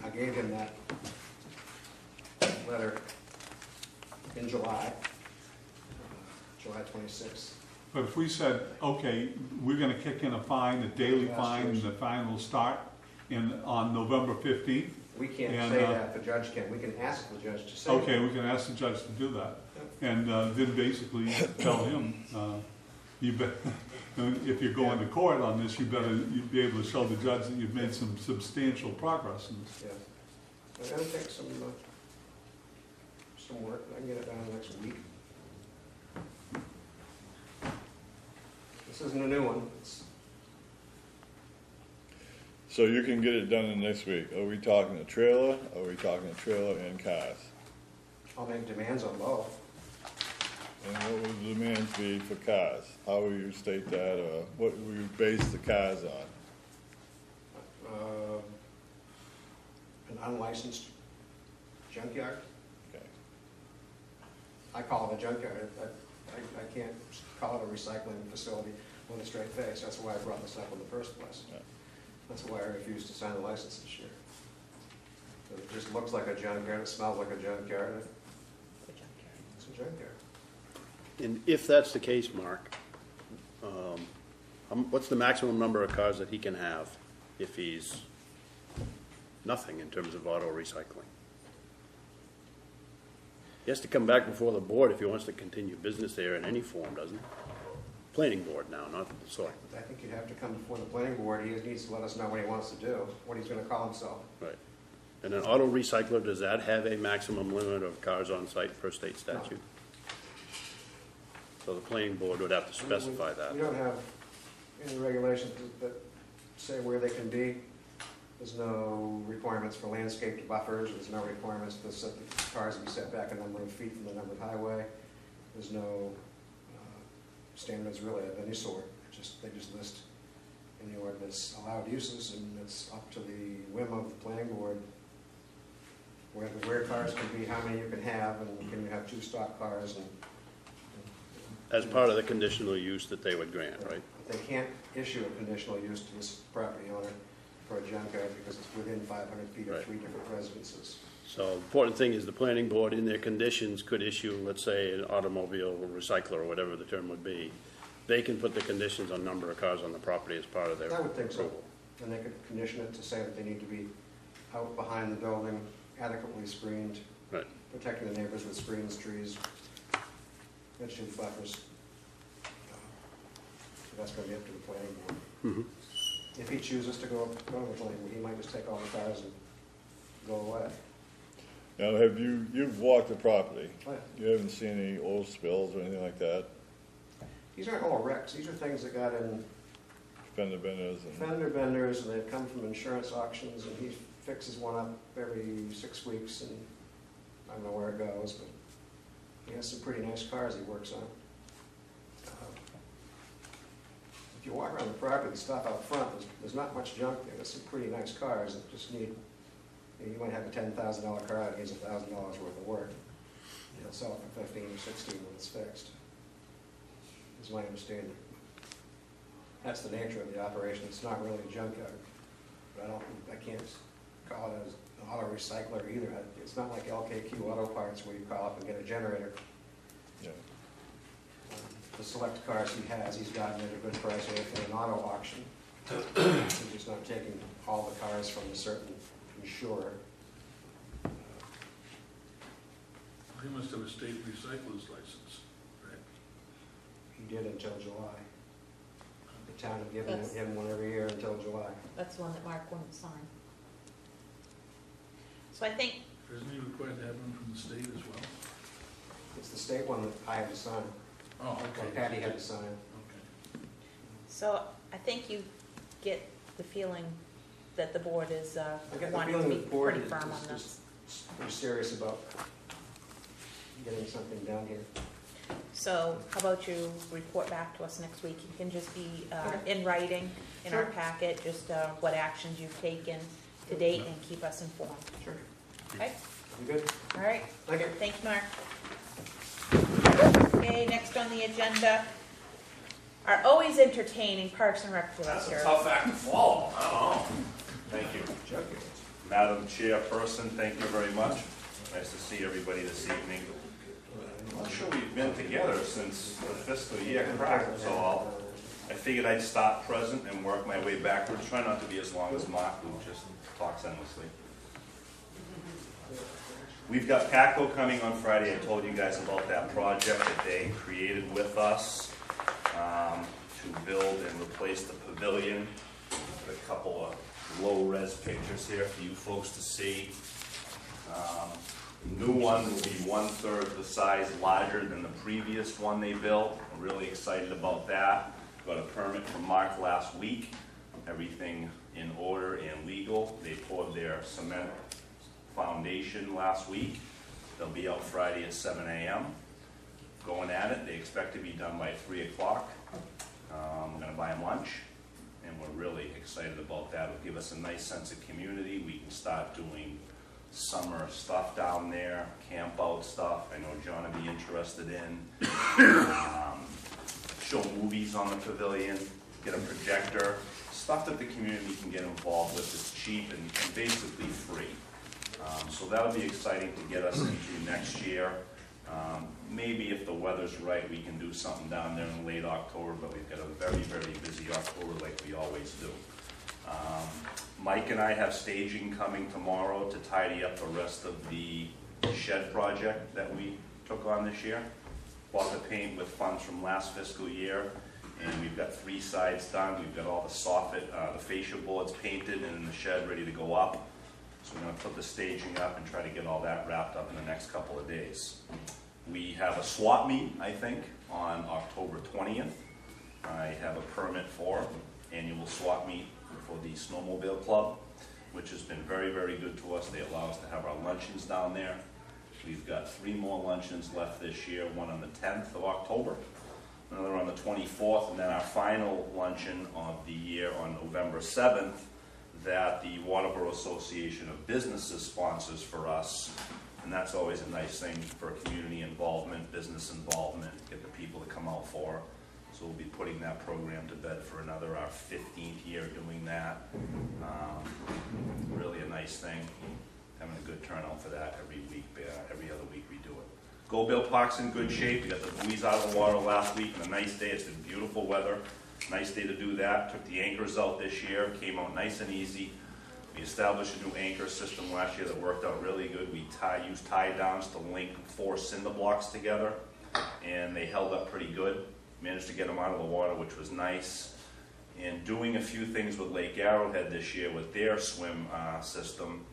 I gave him that letter in July 26th. But if we said, okay, we're gonna kick in a fine, a daily fine, and the fine will start on November 15th? We can't And, say that, the judge can. We can ask the judge to say Okay, that. we can ask the judge to do that. And then basically tell him, you bet, if you're going to court on this, you'd be able to show the judge that you've made some substantial progress in this. Yeah. It's gonna take some work. I can get it done in the next week. This isn't a new one. So you can get it done in next week. Are we talking a trailer? Are we talking a trailer and cars? I'll make demands on both. And what would the demands be for cars? How will you state that, or what will you base the cars on? An unlicensed junkyard. Okay. I call it a junkyard. I can't call it a recycling facility with a straight face. That's why I brought this up in the first place. Yeah. That's why I refused to sign the license this year. It just looks like a junkyard, it smells like a junkyard. It's a junkyard. And if that's the case, Mark, what's the maximum number of cars that he can have if he's nothing in terms of auto recycling? He has to come back before the board if he wants to continue business there in any form, doesn't he? Planning board now, not the select. I think you'd have to come before the planning board. He needs to let us know what he wants to do, what he's gonna call himself. Right. And an auto recycler, does that have a maximum limit of cars on site per state statute? So the planning board would have to specify that. We don't have any regulations that say where they can be. There's no requirements for landscaped buffers. There's no requirements for the cars to be set back a number of feet from the numbered highway. There's no standards really of any sort. They just list in the ordinance allowed uses, and it's up to the whim of the planning board where cars can be, how many you can have, and can you have two stock cars. As part of the conditional use that they would grant, right? They can't issue a conditional use to this property owner for a junkyard because it's within 500 feet of Right. 3 different residences. So the important thing is the planning board in their conditions could issue, let's say, an automobile recycler or whatever the term would be. They can put the conditions on number of cars on the property as part of their I would think so. approval. And they could condition it to say that they need to be out behind the building, adequately screened, Right. protecting the neighbors with screens, trees, vegetative buffers. So that's going to be up to the planning board. Mhm. If he chooses to go to the planning board, he might just take all the cars and go away. Now, you've walked the property, Oh, yeah. you haven't seen any oil spills or anything like that? These aren't all wrecks. These are things that got in Fender benders and, fender benders, and they've come from insurance auctions, and he fixes one up every 6 weeks, and I don't know where it goes, but he has some pretty nice cars he works on. If you walk around the property, the stuff out front, there's not much junk there. There's some pretty nice cars that just need You might have a $10,000 car that needs $1,000 worth of work. You'll sell it for 15 or 16 when it's fixed, is my understanding. That's the nature of the operation. It's not really a junkyard. But I can't call it an auto recycler either. It's not like LKQ Auto Parts where you call up and get a generator. The select cars he's gotten at a good price in an auto auction. He's just not taking all the cars from a certain insurer. He must have a state recycler's license, right? He did until July. The town had given him one every year until July. That's the one that Mark wouldn't sign. So I think, Isn't he required to have one from the state as well? It's the state one that I had to sign, Oh, or okay. Patty had to sign. Okay. so I think you get the feeling that the board is I get the wanting to feeling be the board pretty is firm on this. pretty serious about getting something done here. So how about you report back to us next week? You can just be in writing in our Sure. packet, just what actions you've taken to date and keep us informed. Sure. Okay, You good? all right. Thank you. Thanks, Mark. Okay, next on the agenda, our always entertaining Parks and Rec That's a Director. tough act to follow. I don't know. Thank you. Madam Chairperson, thank you very much. Nice to see everybody this evening. I'm not sure we've been together since the fiscal year cracked, so I figured I'd start present and work my way backwards. Try not to be as long as Mark, who just talks endlessly. We've got PACO coming on Friday. I told you guys about that project that they created with us to build and replace the pavilion. Got a couple of low-res pictures here for you folks to see. The new one will be 1/3 the size larger than the previous one they built. I'm really excited about that. Got a permit from Mark last week. Everything in order and legal. They poured their cement foundation last week. They'll be out Friday at 7 a.m. going at it. They expect to be done by 3 o'clock. I'm going to buy them lunch, and we're really excited about that. It'll give us a nice sense of community. We can start doing summer stuff down there, camp out stuff. I know John would be interested in. Show movies on the pavilion, get a projector, stuff that the community can get involved with. It's cheap and basically free. So that'll be exciting to get us into next year. Maybe if the weather's right, we can do something down there in late October, but we've got a very, very busy October like we always do. Mike and I have staging coming tomorrow to tidy up the rest of the shed project that we took on this year. Bought the paint with funds from last fiscal year, and we've got 3 sides done. We've got all the soffit, the fascia boards painted and in the shed ready to go up. So we're going to put the staging up and try to get all that wrapped up in the next couple of days. We have a swap meet, I think, on October 20th. I have a permit for annual swap meet for the Snowmobile Club, which has been very, very good to us. They allow us to have our luncheons down there. We've got 3 more luncheons left this year, one on the 10th of October, another on the 24th, and then our final luncheon of the year on November 7th that the Waterboro Association of Businesses sponsors for us. And that's always a nice thing for community involvement, business involvement, get the people to come out for. So we'll be putting that program to bed for our 15th year doing that. Really a nice thing. Having a good turnout for that every week, every other week we do it. Go Bill Park's in good shape. We got the buoys out of the water last week and a nice day. It's been beautiful weather. Nice day to do that. Took the anchors out this year. Came out nice and easy. We established a new anchor system last year that worked out really good. We used tie downs to link 4 cinder blocks together, and they held up pretty good. Managed to get them out of the water, which was nice. And doing a few things with Lake Arrowhead this year with their swim system,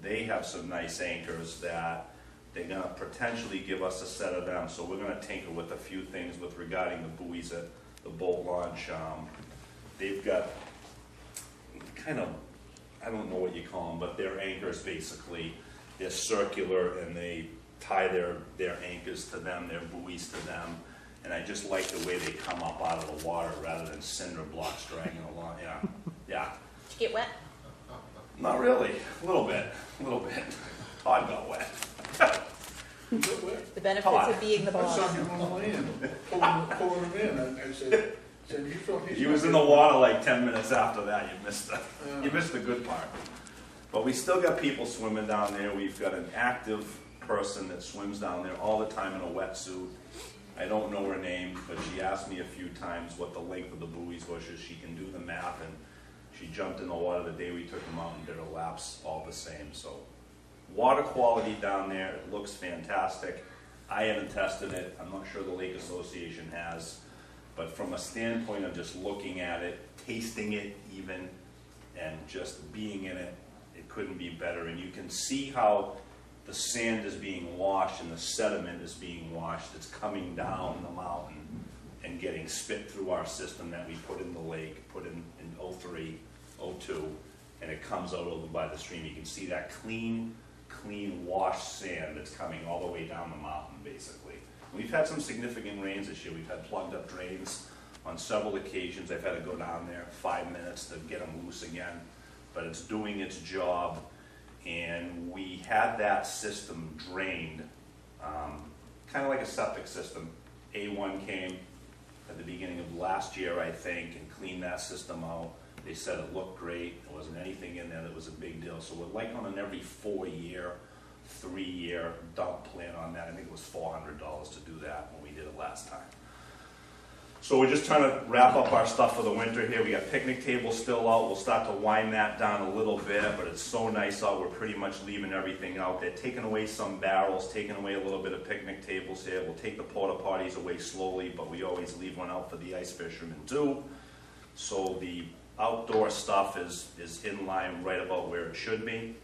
they have some nice anchors that they're going to potentially give us a set of them. So we're going to tinker with a few things with regarding the buoys at the boat launch. They've got kind of, I don't know what you call them, but they're anchors basically. They're circular and they tie their anchors to them, their buoys to them. And I just like the way they come up out of the water rather than cinder blocks dragging along. Yeah. Did you get wet? Not really, a little bit. Todd got wet. The benefits of being the I boss. saw him on the land, pulling him in, I said, you thought He was in the water like 10 minutes after that. You missed the good part. But we still got people swimming down there. We've got an active person that swims down there all the time in a wetsuit. I don't know her name, but she asked me a few times what the length of the buoys was. She can do the math, and she jumped in the water the day we took them out and did her laps all the same. So water quality down there, it looks fantastic. I haven't tested it. I'm not sure the Lake Association has. But from a standpoint of just looking at it, tasting it even, and just being in it, it couldn't be better. And you can see how the sand is being washed and the sediment is being washed. It's coming down the mountain and getting spit through our system that we put in the lake, put in 03, 02, and it comes out over by the stream. You can see that clean washed sand that's coming all the way down the mountain, basically. We've had some significant rains this year. We've had plugged up drains on several occasions. I've had to go down there 5 minutes to get them loose again, but it's doing its job. And we had that system drained, kind of like a septic system. A1 came at the beginning of last year, I think, and cleaned that system out. They said it looked great. There wasn't anything in there that was a big deal. So we're like on an every 4-year, 3-year dump plan on that. I think it was $400 to do that when we did it last time. So we're just trying to wrap up our stuff for the winter here. We got picnic tables still out. We'll start to wind that down a little bit, but it's so nice out. We're pretty much leaving everything out there. Taking away some barrels, taking away a little bit of picnic tables here. We'll take the porta potties away slowly, but we always leave one out for the ice fishermen too. So the outdoor stuff is in line right about where it should be.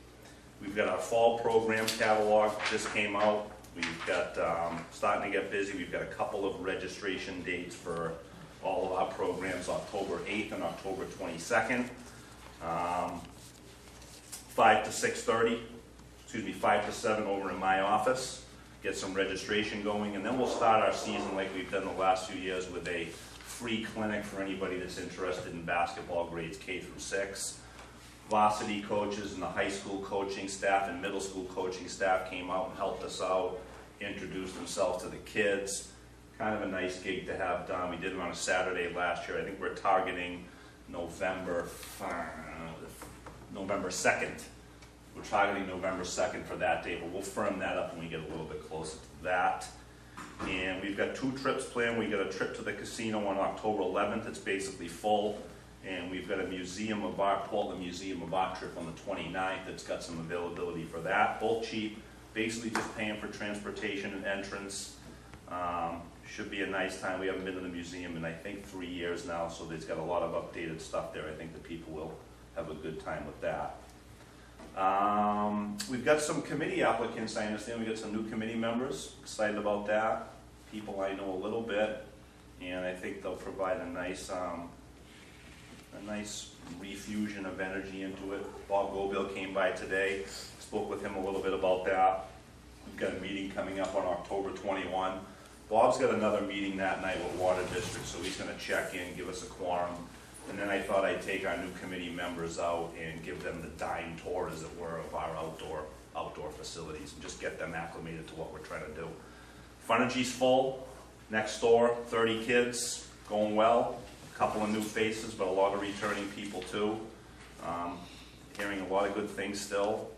We've got our fall program catalog just came out. We've got, starting to get busy. We've got a couple of registration dates for all of our programs, October 8th and October 22nd. 5 to 6:30, 5 to 7 over in my office. Get some registration going, and then we'll start our season like we've done the last few years with a free clinic for anybody that's interested in basketball grades K through 6. Varsity coaches and the high school coaching staff and middle school coaching staff came out and helped us out, introduced themselves to the kids. Kind of a nice gig to have done. We did it on a Saturday last year. I think we're targeting November 2nd. We're targeting November 2nd for that day, but we'll firm that up when we get a little bit closer to that. And we've got 2 trips planned. We got a trip to the casino on October 11th. It's basically full. And we've got a Portland Museum of Art trip on the 29th. It's got some availability for that. Both cheap, basically just paying for transportation and entrance. Should be a nice time. We haven't been to the museum in, I think, 3 years now, so there's got a lot of updated stuff there. I think the people will have a good time with that. We've got some committee applicants, I understand. We've got some new committee members. Excited about that. People I know a little bit, and I think they'll provide a nice refusion of energy into it. Bob Gobill came by today, spoke with him a little bit about that. We've got a meeting coming up on October 21. Bob's got another meeting that night with Water District, so he's going to check in, give us a quorum, and then I thought I'd take our new committee members out and give them the dime tour, as it were, of our outdoor facilities, and just get them acclimated to what we're trying to do. Frontage's full. Next door, 30 kids, going well. A couple of new faces, but a lot of returning people too. Hearing a lot of good things still.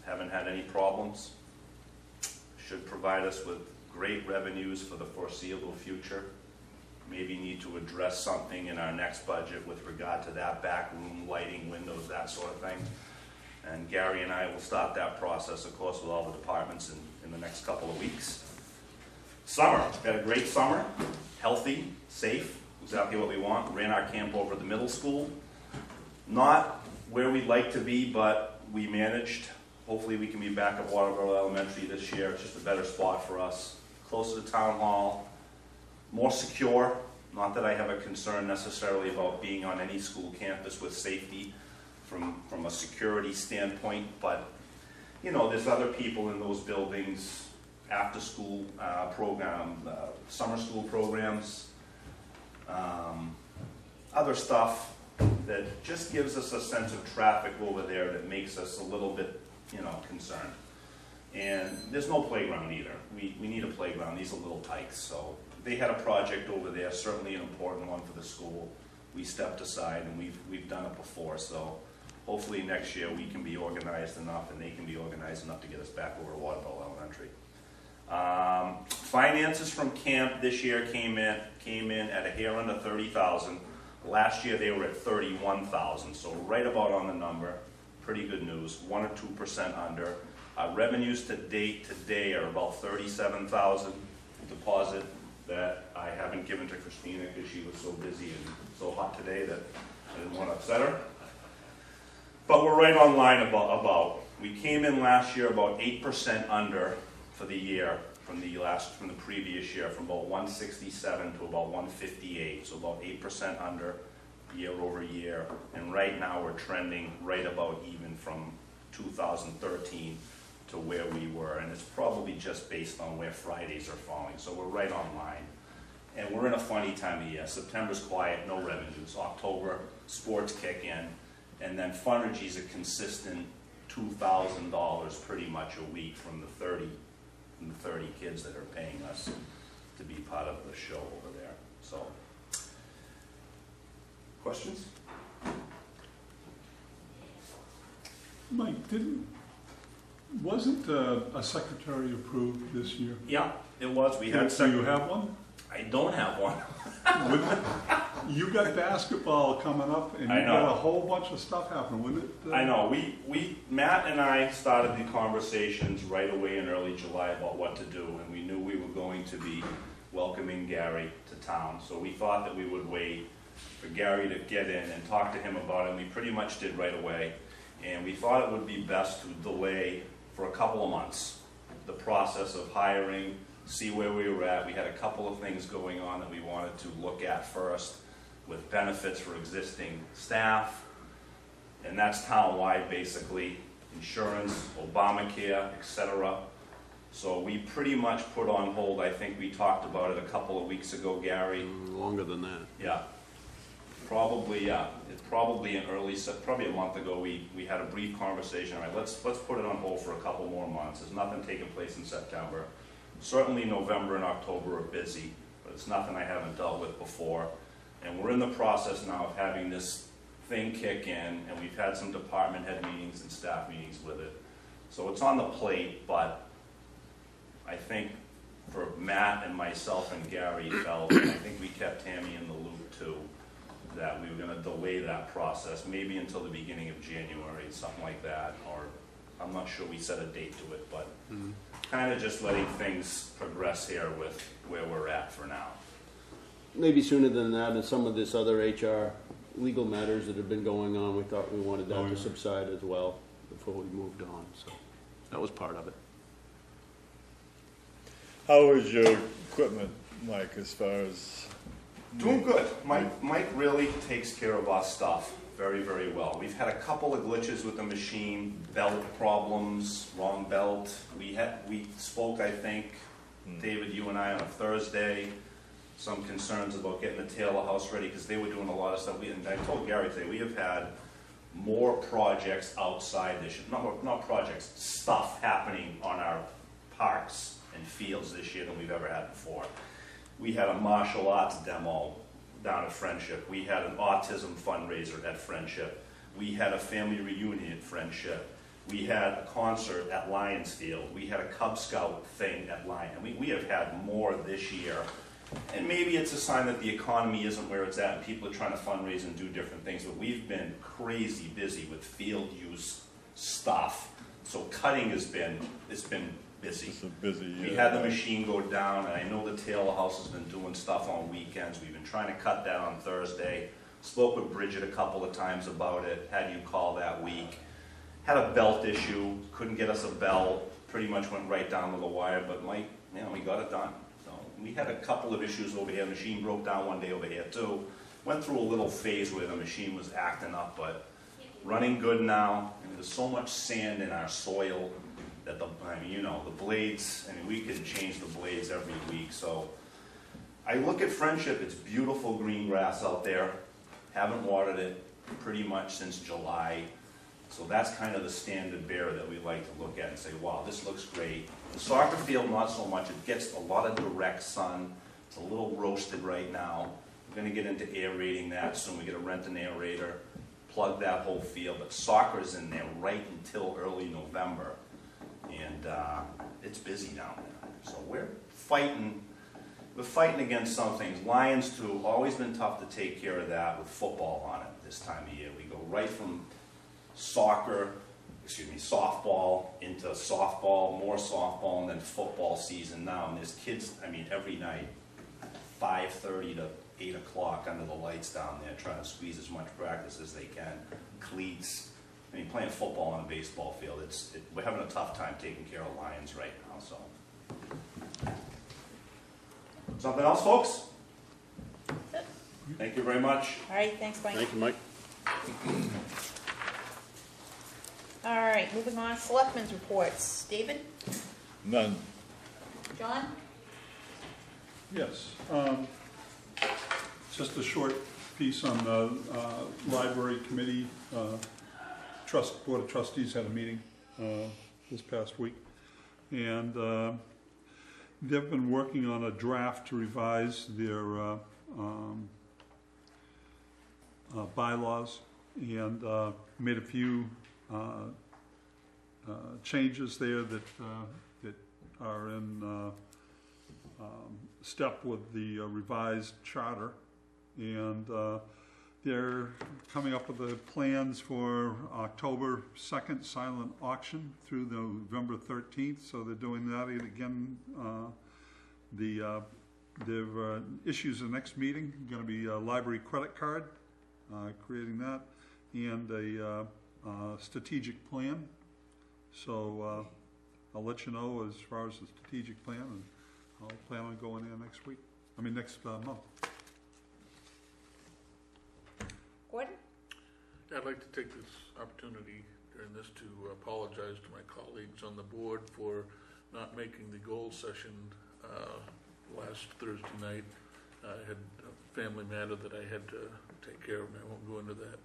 Haven't had any problems. Should provide us with great revenues for the foreseeable future. Maybe need to address something in our next budget with regard to that back room, lighting, windows, that sort of thing. And Gary and I will start that process, of course, with all the departments in the next couple of weeks. Summer, had a great summer, healthy, safe, exactly what we want. Ran our camp over at the middle school. Not where we'd like to be, but we managed. Hopefully we can be back at Waterboro Elementary this year. It's just a better spot for us. Closer to Town Hall, more secure. Not that I have a concern necessarily about being on any school campus with safety from a security standpoint, but you know, there's other people in those buildings, after school program, summer school programs, other stuff. that just gives us a sense of traffic over there that makes us a little bit, concerned. And there's no playground either. We need a playground. These are little tykes. So they had a project over there, certainly an important one for the school. We stepped aside, and we've done it before. So hopefully next year we can be organized enough, and they can be organized enough to get us back over to Waterboro Elementary. Finances from camp this year came in at a hair under 30,000. Last year they were at 31,000, so right about on the number. Pretty good news. 1 or 2% under. Revenues to date today are about 37,000 deposit that I haven't given to Christina because she was so busy and so hot today that I didn't want to upset her. But we're right on line about. We came in last year about 8% under for the year from the previous year, from about 167 to about 158, so about 8% under year over year. And right now we're trending right about even from 2013 to where we were, and it's probably just based on where Fridays are falling. So we're right on line. And we're in a funny time of year. September's quiet, no revenues. October, sports kick in, and then Fundergy's a consistent $2,000 pretty much a week from the 30 kids that are paying us to be part of the show over there. So, questions? Mike, wasn't a secretary approved this year? Yeah, it was. We had. Do you have one? I don't have one. You got basketball coming up, and you got a whole bunch of stuff happening, wouldn't it? I know. Matt and I started the conversations right away in early July about what to do, and we knew we were going to be welcoming Gary to town. So we thought that we would wait for Gary to get in and talk to him about it, and we pretty much did right away. And we thought it would be best to delay for a couple of months the process of hiring, see where we were at. We had a couple of things going on that we wanted to look at first, with benefits for existing staff, and that's town-wide basically, insurance, Obamacare, etc. So we pretty much put on hold. I think we talked about it a couple of weeks ago, Gary. Longer than that. Yeah. Probably, yeah. It's probably probably a month ago, we had a brief conversation. All right, let's put it on hold for a couple more months. There's nothing taking place in September. Certainly November and October are busy, but it's nothing I haven't dealt with before. And we're in the process now of having this thing kick in, and we've had some department head meetings and staff meetings with it. So it's on the plate, but I think for Matt and myself and Gary felt, and I think we kept Tammy in the loop too, that we were going to delay that process, maybe until the beginning of January, something like that, or I'm not sure we set a date to it, but kind of just letting things progress here with where we're at for now. Maybe sooner than that, and some of this other HR legal matters that have been going on, we thought we wanted that to subside as well before we moved on, so that was part of it. How is your equipment, Mike, as far as? Doing good. Mike really takes care of our stuff very, very well. We've had a couple of glitches with the machine, belt problems, wrong belt. We spoke, I think, David, you and I, on a Thursday, some concerns about getting the Taylor house ready because they were doing a lot of stuff. And I told Gary today, we have had more projects outside this year, not projects, stuff happening on our parks and fields this year than we've ever had before. We had a martial arts demo down at Friendship. We had an autism fundraiser at Friendship. We had a family reunion at Friendship. We had a concert at Lions Field. We had a Cub Scout thing at Lion. We have had more this year. And maybe it's a sign that the economy isn't where it's at and people are trying to fundraise and do different things, but we've been crazy busy with field use stuff. So cutting it's been busy. It's a busy year. We had the machine go down, and I know the Taylor House has been doing stuff on weekends. We've been trying to cut that on Thursday. Spoke with Bridget a couple of times about it, had you call that week. Had a belt issue, couldn't get us a belt, pretty much went right down to the wire, but Mike, we got it done. So we had a couple of issues over here. The machine broke down one day over here too. Went through a little phase where the machine was acting up, but running good now. And there's so much sand in our soil that the blades, we can change the blades every week. So I look at Friendship, it's beautiful green grass out there. Haven't watered it. pretty much since July. So that's kind of the standard bearer that we like to look at and say, wow, this looks great. The soccer field, not so much. It gets a lot of direct sun. It's a little roasted right now. We're gonna get into aerating that soon. We gotta rent an aerator, plug that whole field. But soccer's in there right until early November. And it's busy down there. So we're fighting against some things. Lions too, always been tough to take care of that with football on it this time of year. We go right from softball into softball, more softball, and then football season now. And there's kids, I mean, every night, 5:30 to 8 o'clock under the lights down there, trying to squeeze as much practice as they can. Cleats. I mean, playing football on a baseball field, we're having a tough time taking care of Lions right now, so. Something else, folks? Thank you very much. All right, thanks, Mike. Thank you, Mike. All right, moving on, Selectmen's reports. David? None. John? Yes. Just a short piece on the library committee. Board of Trustees had a meeting this past week, and they've been working on a draft to revise their bylaws, and made a few changes there that are in step with the revised charter, and they're coming up with the plans for October 2nd silent auction through November 13th, so they're doing that again. Their issues the next meeting, going to be a library credit card, creating that, and a strategic plan. So I'll let you know as far as the strategic plan, and I'll plan on going there next month. Gordon? I'd like to take this opportunity during this to apologize to my colleagues on the board for not making the goal session last Thursday night. I had a family matter that I had to take care of, and I won't go into that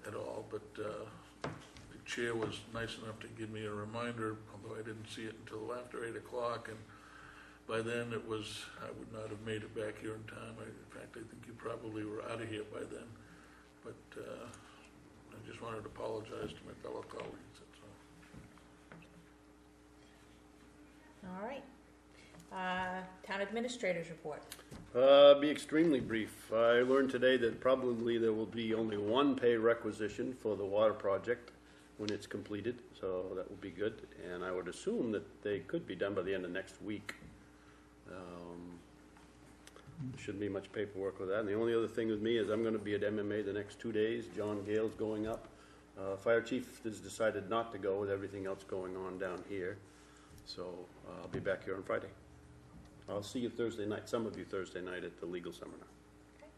at all, but the chair was nice enough to give me a reminder, although I didn't see it until after 8 o'clock, and by then I would not have made it back here in time. In fact, I think you probably were out of here by then. But I just wanted to apologize to my fellow colleagues, that's all. All right. Town Administrator's report. Be extremely brief. I learned today that probably there will be only one pay requisition for the water project when it's completed, so that will be good. And I would assume that they could be done by the end of next week. There shouldn't be much paperwork with that. And the only other thing with me is I'm going to be at MMA the next 2 days. John Gale's going up. Fire chief has decided not to go with everything else going on down here. So I'll be back here on Friday. I'll see you Thursday night, some of you Thursday night at the legal seminar. Okay.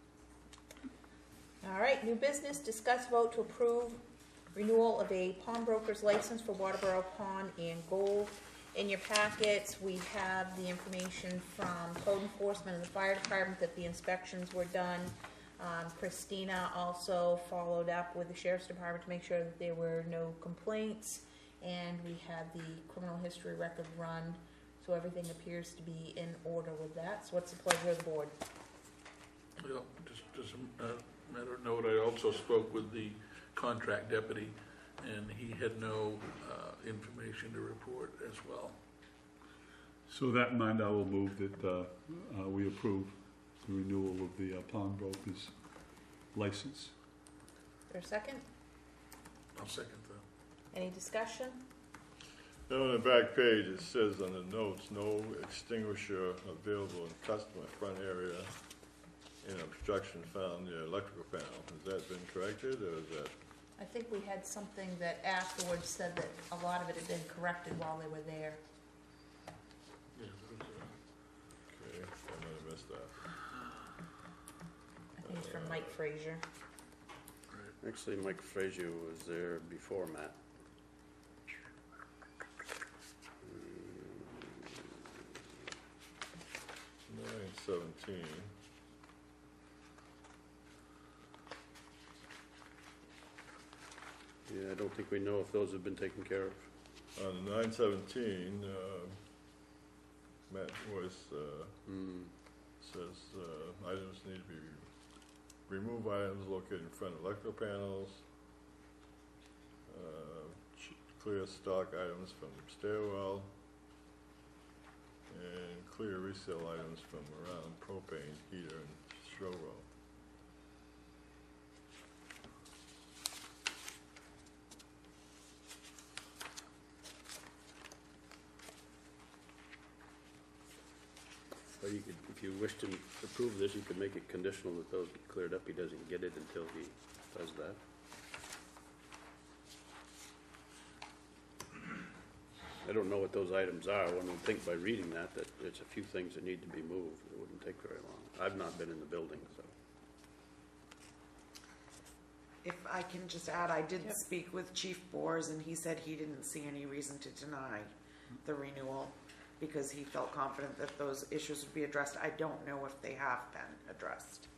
All right, new business, discuss vote to approve renewal of a pawnbroker's license for Waterboro Pawn and Gold. In your packets, we have the information from code enforcement and the fire department that the inspections were done. Christina also followed up with the sheriff's department to make sure that there were no complaints, and we had the criminal history record run, so everything appears to be in order with that. So what's the pleasure of the board? Well, just a matter of note, I also spoke with the contract deputy, and he had no information to report as well. So that in mind, I will move that we approve the renewal of the pawnbroker's license. Is there a second? I'll second that. Any discussion? Then on the back page, it says on the notes, no extinguisher available in customer front area and obstruction found near electrical panel. Has that been corrected, or is that? I think we had something that afterwards said that a lot of it had been corrected while they were there. Yeah, there was Okay, I might have missed that. I think it's from Mike Frazier. Actually, Mike Frazier was there before Matt. Nine 17. don't think we know if those have been taken care of. On 9/17, Matt Joyce says items need to be, remove items located in front of electrical panels, clear stock items from stairwell, and clear resale items from around propane heater and show row. Or you could, if you wish to approve this, you could make it conditional that those get cleared up. He doesn't get it until he does that. I don't know what those items are. One would think by reading that there's a few things that need to be moved. It wouldn't take very long. I've not been in the building, so. If I can just add, I did speak with Chief Boers, and he said he didn't see any reason to deny the renewal because he felt confident that those issues would be addressed. I don't know if they have been addressed.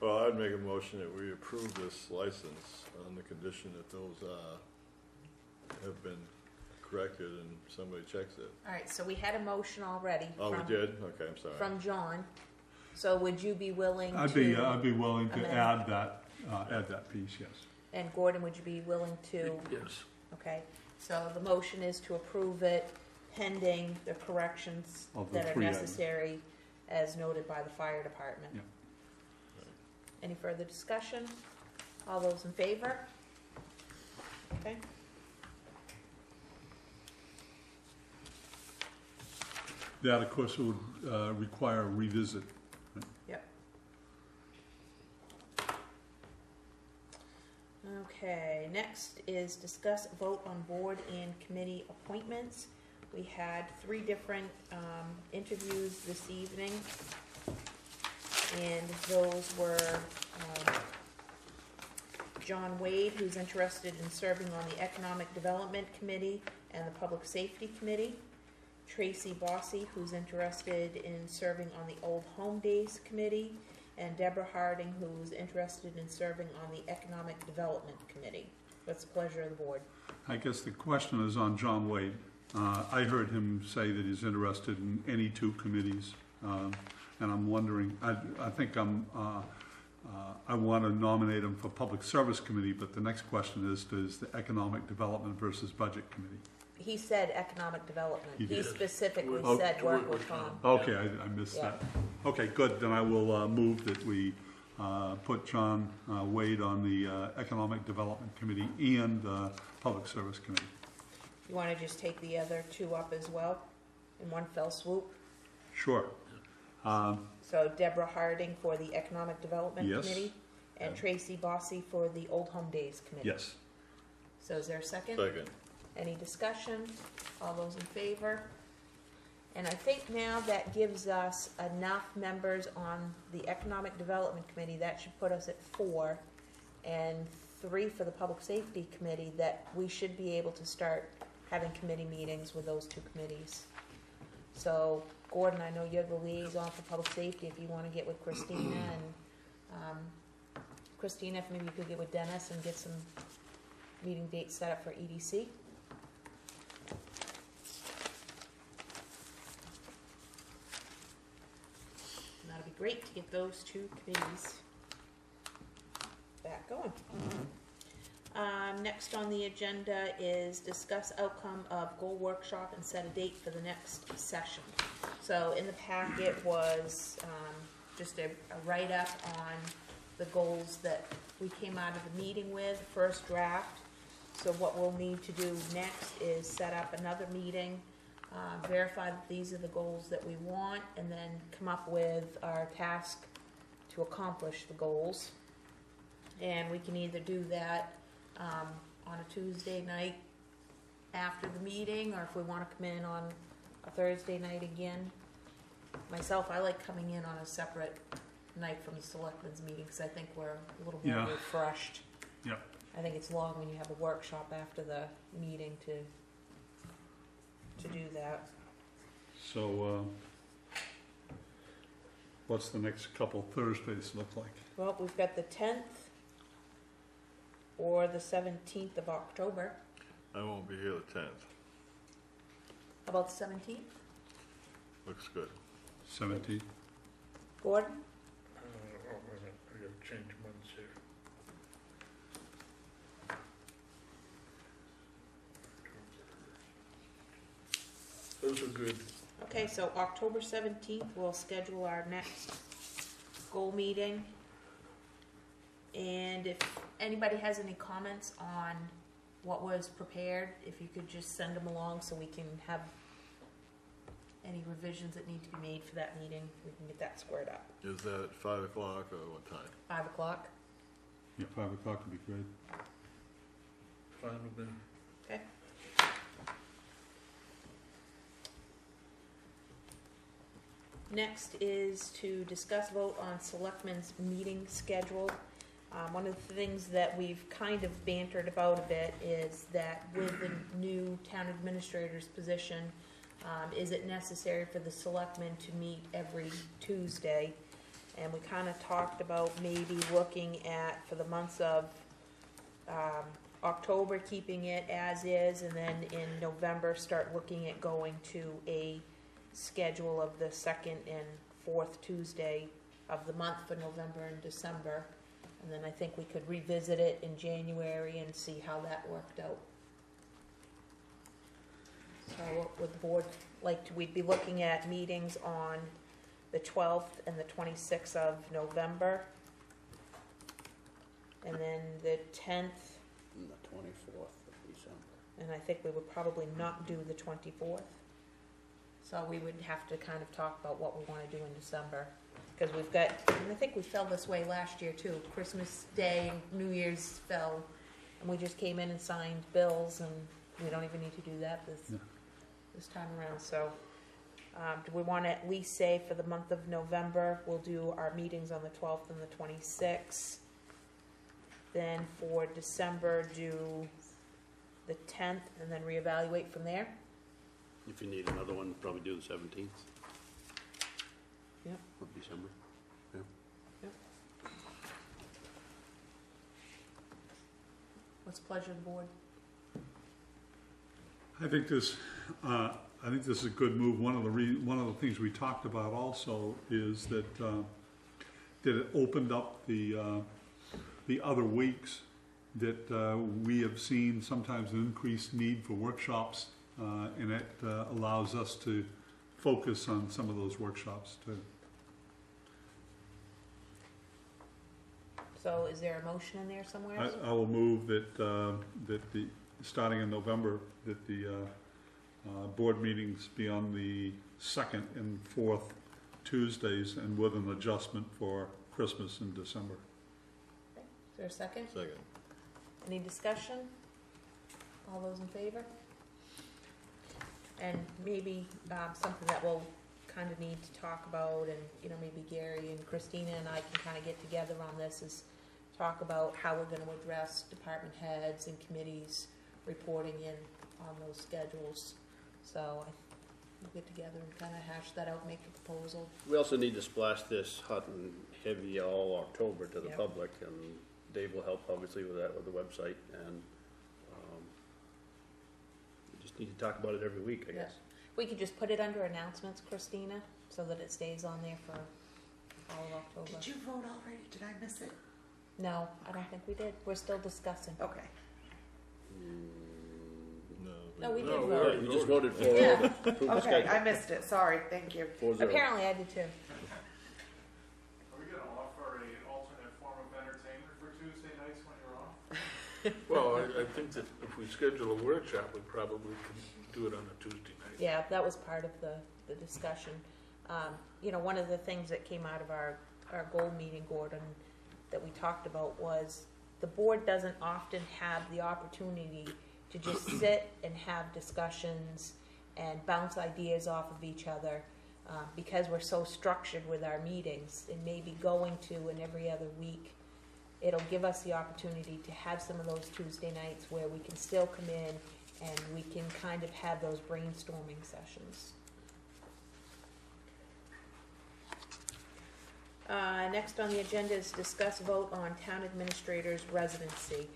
Well, I'd make a motion that we approve this license on the condition that those have been corrected and somebody checks it. All right, so we had a motion already. Oh, we from- did? Okay, I'm sorry. From John. So would you be willing to? I'd be willing to amend? add that piece, yes. And Gordon, would you be willing to? Yes. Okay, so the motion is to approve it pending the corrections Of the that are 3 items. necessary as noted by the fire department. Yeah. Any further discussion? All those in favor? Okay. That, of course, would require a revisit. Yep. Okay, next is discuss vote on board and committee appointments. We had 3 different interviews this evening, and those were John Wade, who's interested in serving on the Economic Development Committee and the Public Safety Committee. Tracy Bossy, who's interested in serving on the Old Home Days Committee, and Deborah Harding, who's interested in serving on the Economic Development Committee. What's the pleasure of the board? I guess the question is on John Wade. I heard him say that he's interested in any 2 committees, and I'm wondering, I think I want to nominate him for Public Service Committee, but the next question is the Economic Development versus Budget Committee. He said economic development. He He did. specifically Oh, said work with Tom. Okay, I missed that. Okay, good, then I will move that we put John Wade on the Economic Development Committee and the Public Service Committee. You want to just take the other 2 up as well in one fell swoop? Sure. So Deborah Harding for the Economic Development Yes. Committee and Tracy Bossy for the Old Home Days Committee. Yes. So is there a second? Second. Any discussion? All those in favor? And I think now that gives us enough members on the Economic Development Committee, that should put us at 4, and 3 for the Public Safety Committee, that we should be able to start having committee meetings with those 2 committees. So Gordon, I know you're the liaison for Public Safety, if you want to get with Christina, and Christina, if maybe you could get with Dennis and get some meeting dates set up for EDC. And that'd be great to get those 2 committees back going. Next on the agenda is discuss outcome of goal workshop and set a date for the next session. So in the packet was just a write-up on the goals that we came out of the meeting with, first draft. So what we'll need to do next is set up another meeting, verify that these are the goals that we want, and then come up with our task to accomplish the goals. And we can either do that on a Tuesday night after the meeting, or if we want to come in on a Thursday night again. Myself, I like coming in on a separate night from the Selectmen's meeting, because I think we're a little more Yeah. refreshed. Yep. I think it's long when you have a workshop after the meeting to do that. So, what's the next couple Thursdays look like? Well, we've got the 10th or the 17th of October. I won't be here the 10th. How about the 17th? Looks good. 17th? Gordon? wait a minute, I gotta change months here. Those are good. Okay, so October 17th, we'll schedule our next goal meeting. And if anybody has any comments on what was prepared, if you could just send them along so we can have any revisions that need to be made for that meeting, we can get that squared up. Is that at 5 o'clock or what time? 5 o'clock, Yeah, 5 o'clock would be great. Fine with me. okay? Next is to discuss vote on Selectmen's meeting schedule. One of the things that we've kind of bantered about a bit is that with the new town administrator's position, is it necessary for the selectmen to meet every Tuesday? And we kind of talked about maybe looking at, for the months of October, keeping it as is, and then in November, start looking at going to a schedule of the second and fourth Tuesday of the month for November and December. And then I think we could revisit it in January and see how that worked out. So what would the board like to, we'd be looking at meetings on the 12th and the 26th of November. And then the 10th, And the 24th of December. and I think we would probably not do the 24th. So we would have to kind of talk about what we want to do in December. Because we've got, and I think we fell this way last year too. Christmas Day and New Year's fell, and we just came in and signed bills, and we don't even need to do that this time around. So do we want to at least say for the month of November, we'll do our meetings on the 12th and the 26th. Then for December, do the 10th, and then reevaluate from there? If you need another one, probably do the 17th. Yep. Of December. What's the pleasure of the board? I think this is a good move. One of the things we talked about also is that it opened up the other weeks that we have seen sometimes an increased need for workshops, and it allows us to focus on some of those workshops too. So is there a motion in there somewhere? I will move that starting in November, that the board meetings be on the second and fourth Tuesdays, and with an adjustment for Christmas in December. Is there a second? Second. Any discussion? All those in favor? And maybe something that we'll kind of need to talk about, and maybe Gary and Christina and I can kind of get together on this, is talk about how we're going to address department heads and committees reporting in on those schedules. So we'll get together and kind of hash that out, make a proposal. We also need to splash this hot and heavy all October to the Yep. public, and Dave will help obviously with that, with the website, and we just need to talk about it every week, I guess. We could just put it under announcements, Christina, so that it stays on there for all of October. Did you vote already? Did I miss it? No, I don't think we did. We're still discussing. Okay. No, we did No, vote. Yeah, we just voted for Yeah. approve the Okay, schedule. I missed it. Sorry. Thank you. 4-0. Apparently I did too. Are we gonna offer an alternate form of entertainment for Tuesday nights when you're off? Well, I think that if we schedule a workshop, we probably can do it on a Tuesday night. Yeah, that was part of the discussion. One of the things that came out of our goal meeting, Gordon, that we talked about was the board doesn't often have the opportunity to just sit and have discussions and bounce ideas off of each other, because we're so structured with our meetings, and maybe going to an every other week. It'll give us the opportunity to have some of those Tuesday nights where we can still come in and we can kind of have those brainstorming sessions. Next on the agenda is discuss vote on town administrator's residency.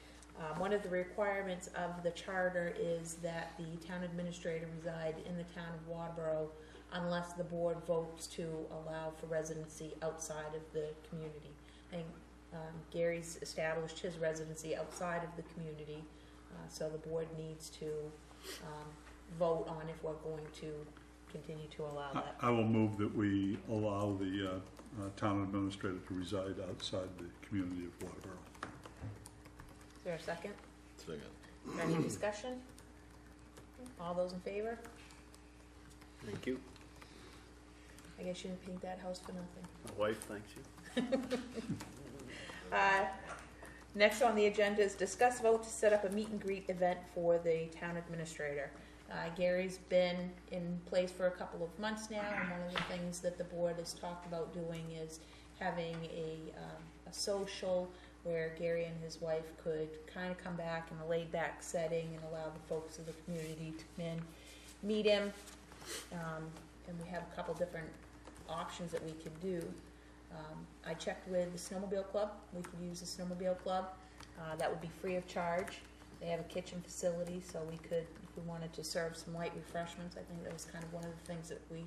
One of the requirements of the charter is that the town administrator reside in the town of Waterboro unless the board votes to allow for residency outside of the community. I think Gary's established his residency outside of the community, so the board needs to vote on if we're going to continue to allow that. I will move that we allow the town administrator to reside outside the community of Waterboro. Is there a second? Second. Is there any discussion? All those in favor? Thank you. I guess you didn't paint that house for nothing. My wife thanks you. Next on the agenda is discuss vote to set up a meet and greet event for the town administrator. Gary's been in place for a couple of months now, and one of the things that the board has talked about doing is having a social where Gary and his wife could kind of come back in a laid-back setting and allow the folks of the community to come in, meet him, and we have a couple different options that we could do. I checked with the snowmobile club. We could use the snowmobile club. That would be free of charge. They have a kitchen facility, so we could, if we wanted to serve some light refreshments, I think that was kind of one of the things that we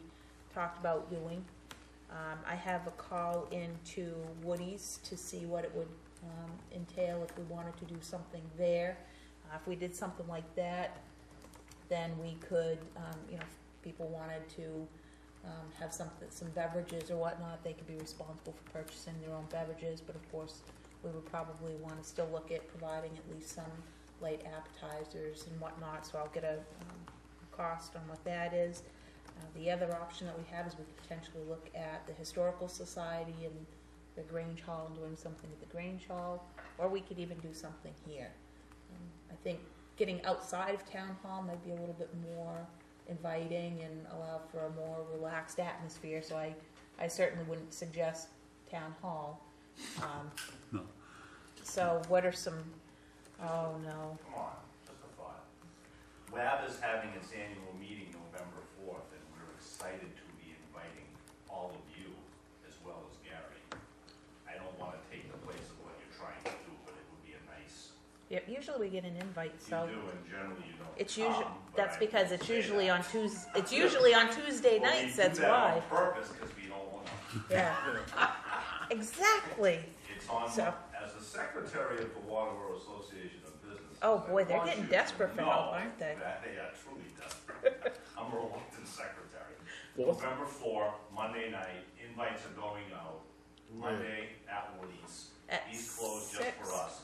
talked about doing. I have a call into Woody's to see what it would entail if we wanted to do something there. If we did something like that, then we could, if people wanted to have some beverages or whatnot, they could be responsible for purchasing their own beverages, but of course we would probably want to still look at providing at least some light appetizers and whatnot, so I'll get a cost on what that is. The other option that we have is we could potentially look at the Historical Society and the Grange Hall and doing something at the Grange Hall, or we could even do something here. I think getting outside of Town Hall might be a little bit more inviting and allow for a more relaxed atmosphere, so I certainly wouldn't suggest Town Hall. No. So what are some, oh no. Come on, just a thought. WAB is having its annual meeting November 4th, and we're excited to be inviting all of you as well as Gary. I don't want to take the place of what you're trying to do, but it would be a nice. Yep, usually we get an invite, so. You do, and generally you don't. It's usually, but that's I because would it's say usually that. on Tuesday, it's usually on Tuesday Well, nights, we that's do that why. on purpose, because we don't want to. Yeah. Exactly. It's on, So- as the secretary of the Waterboro Association of Business. Oh, boy, they're getting desperate for help, aren't they? They are truly desperate. I'm a reluctant secretary. November 4, Monday night, invites are going out. Monday at Woody's. At He's closed just 6. for us.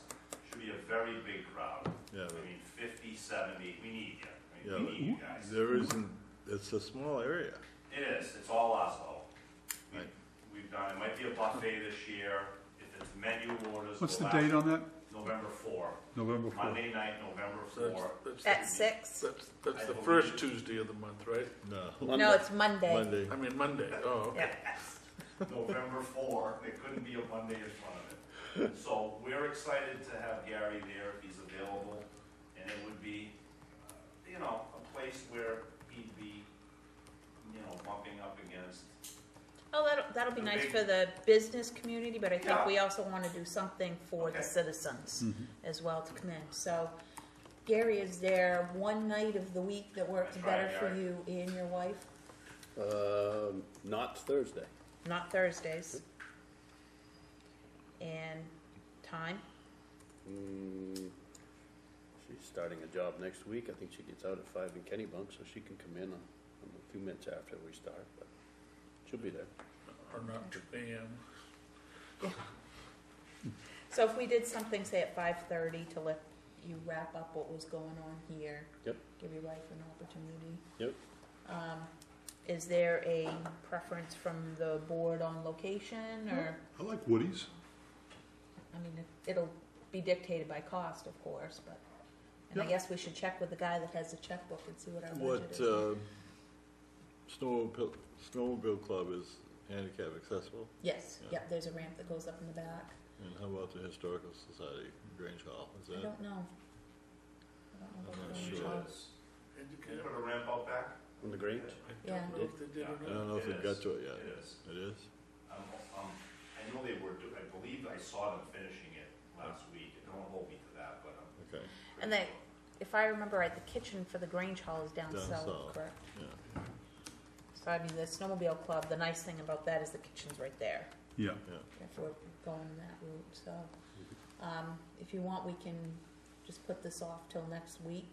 Should be a very big crowd. Yeah, I mean, 50, 70, we need you. Yeah, We need you guys. there isn't, it's a small area. It is, it's all us though. Right. We've done, it might be a buffet this year. If it's menu orders. What's the we'll date have on that? November 4. November 4th. Monday night, November So 4. At 6? That's the first Tuesday of the month, right? No. No, it's Monday. Monday. I mean, Monday, oh, okay. Yeah. November 4, there couldn't be a Monday in front of it. So we're excited to have Gary there if he's available, and it would be, a place where he'd be, bumping up against. Oh, that'll be The nice big- for the business community, but I think Yeah. we also want to do something for the Okay. citizens as well to come in. So, Gary, is there one night of the week that works That's right, better for Gary. you and your wife? Not Thursday. Not Thursdays. And time? She's starting a job next week. I think she gets out at 5 in Kennybunk, so she can come in a few minutes after we start, but she'll be there. Or not 2 a.m. So if we did something, say at 5:30 to let you wrap up what was going on here. Yep. Give your wife an opportunity. Yep. Is there a preference from the board on location, or, I like Woody's. I mean, it'll be dictated by cost, of course, but, and I Yep. guess we should check with the guy that has the checkbook and see what our What, budget is. snowmobile club is handicap accessible? Yes, yeah. yep, there's a ramp that goes up in the back. And how about the Historical Society, Grange Hall, is I that? don't know. I'm about not the sure. range. Can you put a ramp out back? On the Grange? I Yeah. don't know if they did or I not. don't know if It it got is. to it yet. It is. It is? I I know they were, I believe I saw them finishing it last week, and don't hold me to that, but I'm Okay, And they, if I remember right, the kitchen for the Grange Hall is down Down south, south. correct? yeah, So I mean, the snowmobile club, the nice thing about that is the kitchen's right there, Yeah, if we're going that route, so. If you want, we can just put this off till next week,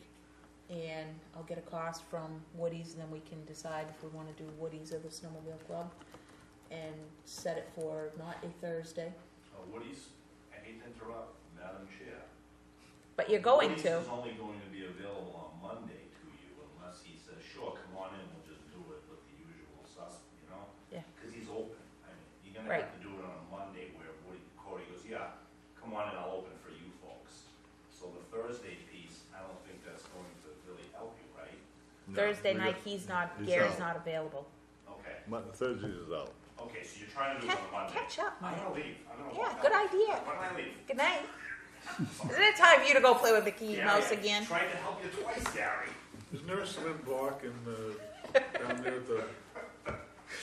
and I'll get a cost from Woody's, and then we can decide if we wanna do Woody's or the snowmobile club, and set it for not a Thursday, Woody's, I hate to interrupt, Madam Chair. but you're going Woody's to. is only going to be available on Monday to you unless he says, sure, come on in, we'll just do it with the usual you know? Yeah. Because he's open. I mean, you're gonna Right. have to do it on a Monday where Corey goes, yeah, come on in, I'll open for you folks. So the Thursday piece, I don't think that's going to really help you, right? No, Thursday we night, got- he's not, he's Gary's out. not available. Okay, Thursday is out. okay, so you're trying to do it on Monday. Catch up, I'm Mike. gonna leave, I'm gonna Yeah, walk good out. idea. When I leave. Good night. Isn't it time for you to go play with Mickey Gary, Mouse again? Tried to help you twice, Gary. Isn't there a cement block in down there at the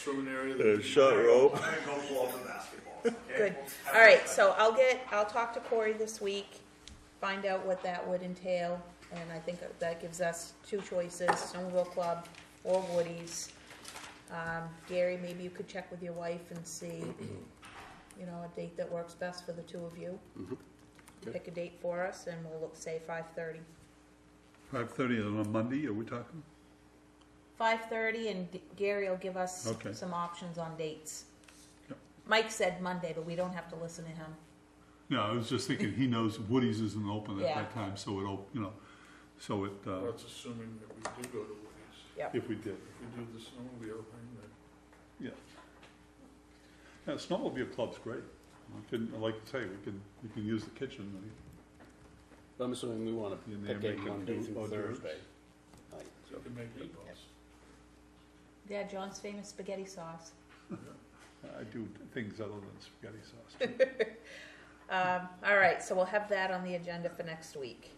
swimming area? The short rope. I'm gonna go pull up the basketballs, okay? Good. Have All a right, good so I'll talk to Corey this week, find out what that would entail, and I think that gives us two choices, Snowmobile Club or Woody's. Gary, maybe you could check with your wife and see, you know, a date that works best for the two of you. Okay. Pick a date for us, and we'll say 5:30. 5:30 on a Monday, are we talking? 5:30, and Gary will give us Okay. some options on dates. Yep. Mike said Monday, but we don't have to listen to him. No, I was just thinking, he knows Woody's isn't open at Yeah. that time, so it'll, you know, so it, Well, that's assuming that we do go to Woody's. Yep. if we did. If we do the snowmobile thing, then Yeah. Yeah, snowmobile club's great. We can, like I say, we can use the kitchen. I'm assuming we wanna You may pick a make a Monday few through hors d'oeuvres. Thursday night, so. you can make meatballs. Yeah, John's famous spaghetti sauce. I do things other than spaghetti sauce. too. All right, so we'll have that on the agenda for next week.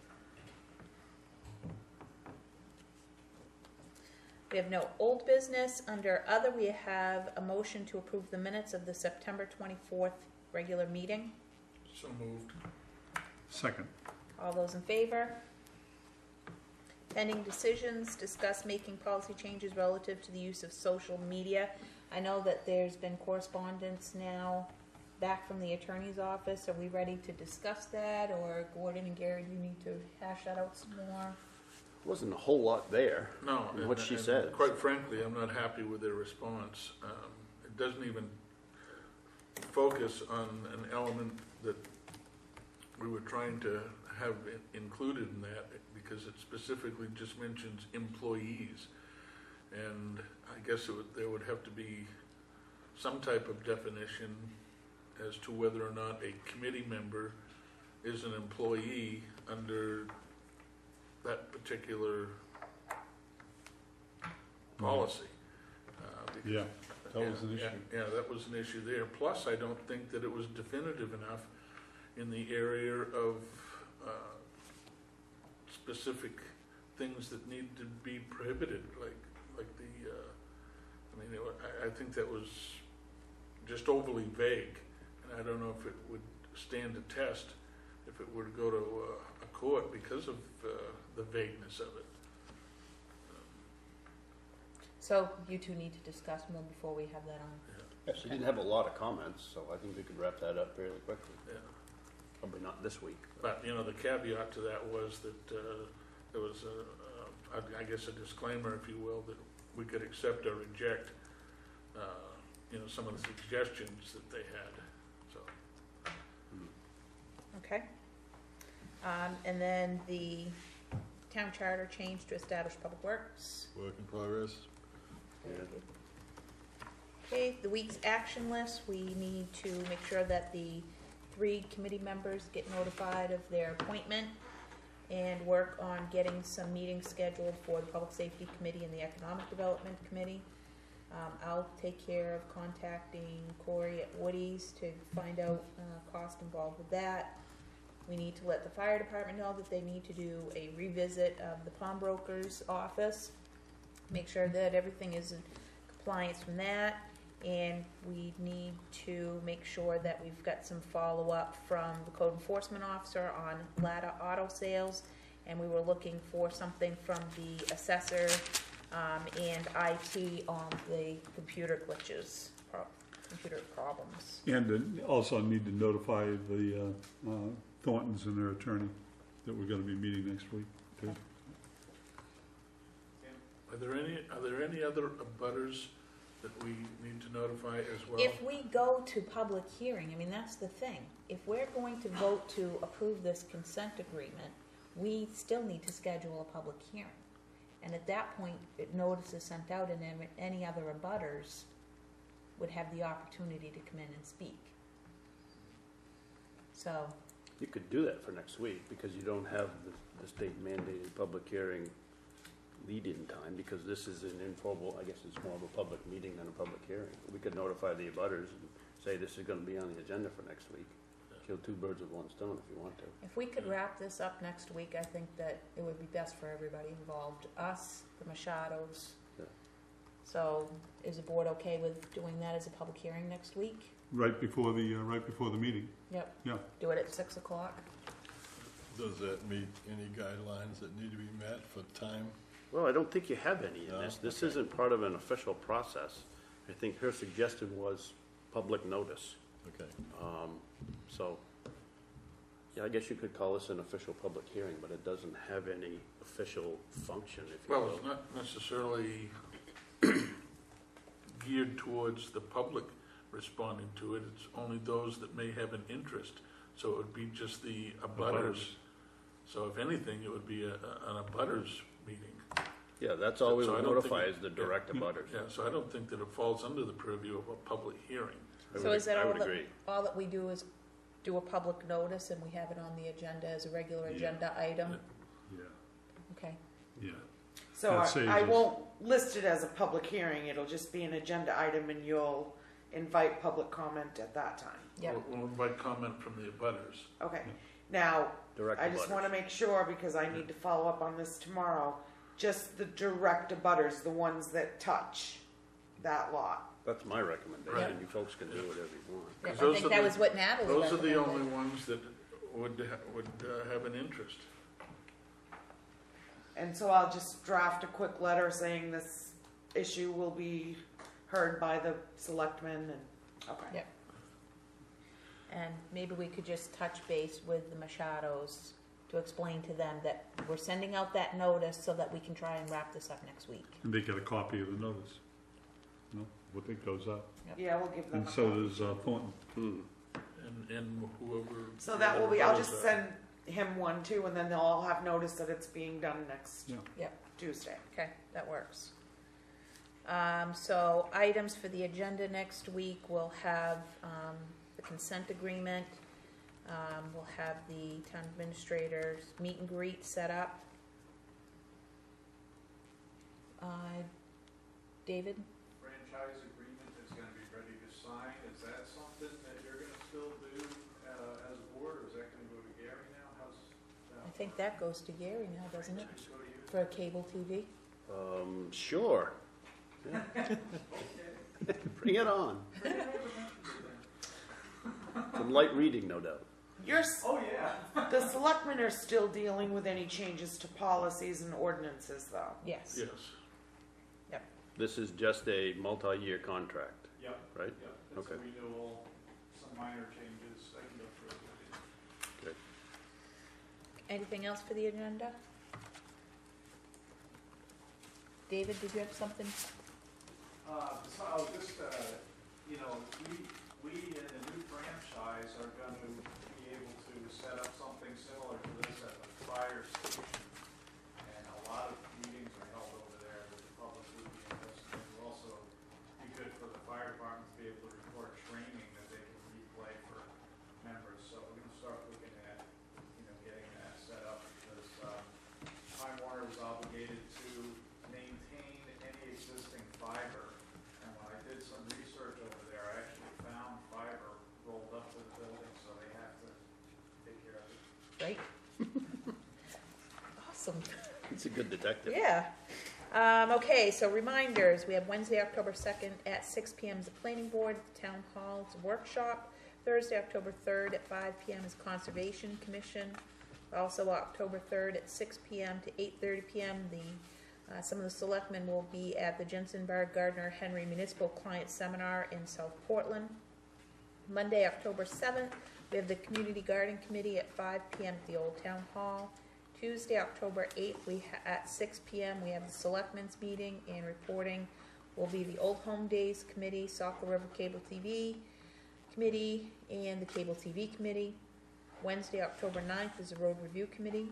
We have no old business. Under other, we have a motion to approve the minutes of the September 24th regular meeting. So moved. Second. All those in favor? Pending decisions, discuss making policy changes relative to the use of social media. I know that there's been correspondence now back from the attorney's office. Are we ready to discuss that, or Gordon and Gary, do you need to hash that out some more? Wasn't a whole lot there. No. And what she and said. Quite frankly, I'm not happy with their response. It doesn't even focus on an element that we were trying to have included in that, because it specifically just mentions employees. And I guess there would have to be some type of definition as to whether or not a committee member is an employee under that particular policy. Because- Yeah, that was an issue. Yeah, that was an issue there. Plus, I don't think that it was definitive enough in the area of specific things that need to be prohibited, like the, I mean, I think that was just overly vague, and I don't know if it would stand a test if it were to go to a court because of the vagueness of it. So you two need to discuss more before we have that on. Yeah, she didn't have a lot of comments, so I think we could wrap that up fairly quickly. Yeah. Probably not this week. But, you know, the caveat to that was that there was, I guess, a disclaimer, if you will, that we could accept or reject, you know, some of the suggestions that they had, so. Okay. And then the town charter change to establish public works. Work in progress. Okay, the week's action list, we need to make sure that the 3 committee members get notified of their appointment and work on getting some meetings scheduled for the Public Safety Committee and the Economic Development Committee. I'll take care of contacting Corey at Woody's to find out cost involved with that. We need to let the fire department know that they need to do a revisit of the pawnbroker's office. Make sure that everything is in compliance from that. And we need to make sure that we've got some follow-up from the code enforcement officer on ladder auto sales. And we were looking for something from the assessor and IT on the computer glitches, computer problems. And also need to notify the Thorntons and their attorney that we're gonna be meeting next week, too. Are there any other abutters that we need to notify as well? If we go to public hearing, I mean, that's the thing. If we're going to vote to approve this consent agreement, we still need to schedule a public hearing. And at that point, notice is sent out and then any other abutters would have the opportunity to come in and speak. So, You could do that for next week, because you don't have the state mandated public hearing lead-in time, because this is an informal, I guess it's more of a public meeting than a public hearing. We could notify the abutters and say this is gonna be on the agenda for next week. Kill two birds with one stone if you want to. if we could wrap this up next week, I think that it would be best for everybody involved, us, the Machados. Yeah. So, is the board okay with doing that as a public hearing next week? Right before the meeting. Yep. Yeah. Do it at 6 o'clock? Does that meet any guidelines that need to be met for time? Well, I don't think you have any in No? this. This Okay. isn't part of an official process. I think her suggestion was public notice. Okay. So, yeah, I guess you could call this an official public hearing, but it doesn't have any official function, if you Well, will. it's not necessarily geared towards the public responding to it. It's only those that may have an interest. So it would be just the abutters. So if anything, it would be an abutters meeting. Yeah, that's all we So I would don't notify think- is the direct abutters. Yeah, so I don't think that it falls under the purview of a public hearing. So is that I all would that, agree. all that we do is do a public notice and we have it on the agenda as a regular Yeah. agenda item? Yeah. Okay. Yeah. So That saves I us. won't list it as a public hearing, it'll just be an agenda item and you'll invite public comment at that time. Yep. We'll invite comment from the abutters. Okay, now, Direct I just wanna abutters. make sure, because I need to follow up on this tomorrow, just the direct abutters, the ones that touch that lot. That's my recommendation. Right. You folks can do whatever you want. I Those think are that the- was what Natalie Those are the recommended. only ones that would have an interest. And so I'll just draft a quick letter saying this issue will be heard by the selectmen and, okay. Yep. And maybe we could just touch base with the Machados to explain to them that we're sending out that notice so that we can try and wrap this up next week. And they get a copy of the notice. You know, what it goes out. Yeah, we'll give them And a so call. does Thornton. And whoever. So that will be, I'll just abutters are. send him one too, and then they'll all have notice that it's being done next Yeah. Yep. Tuesday. Okay, that works. So items for the agenda next week, we'll have the consent agreement. We'll have the town administrator's meet and greet set up. David? Franchise agreement is gonna be ready to sign. Is that something that you're gonna still do, as a board, or is that gonna go to Gary now? How's I think that goes to Gary now, doesn't it? go to you? For cable TV? Sure. Yeah. Bring it on. Some light reading, no doubt. Oh, yeah. The selectmen are still dealing with any changes to policies and ordinances though. Yes. Yes. This is just a multi-year contract, Yep, right? yep. It's a Okay. renewal, some minor changes. I can go through it. Anything else for the agenda? David, did you have something? So just, you know, we in the new franchise are going to be able to set up something similar to this at the fire station. And a lot of meetings are held over there that the public would be interested in. It will also be good for the fire department to be able to record training that they can replay for members. So we're going to start looking at, you know, getting that set up because Time Warner is obligated to maintain any existing fiber. And when I did some research over there, I actually found fiber rolled up to the building, so they have to take care of it. Right? Awesome. It's a good detective. Yeah. Okay, so reminders, we have Wednesday, October 2nd at 6 p.m. is the planning board, Town Hall's workshop. Thursday, October 3rd at 5 p.m. is Conservation Commission. Also October 3rd at 6 p.m. to 8:30 p.m. Some of the selectmen will be at the Jensen Bar Gardner Henry Municipal Client Seminar in South Portland. Monday, October 7th, we have the Community Garden Committee at 5 p.m. at the Old Town Hall. Tuesday, October 8th, at 6 p.m. we have the Selectmen's meeting, and reporting will be the Old Home Days Committee, Saco River Cable TV Committee, and the Cable TV Committee. Wednesday, October 9th is the Road Review Committee.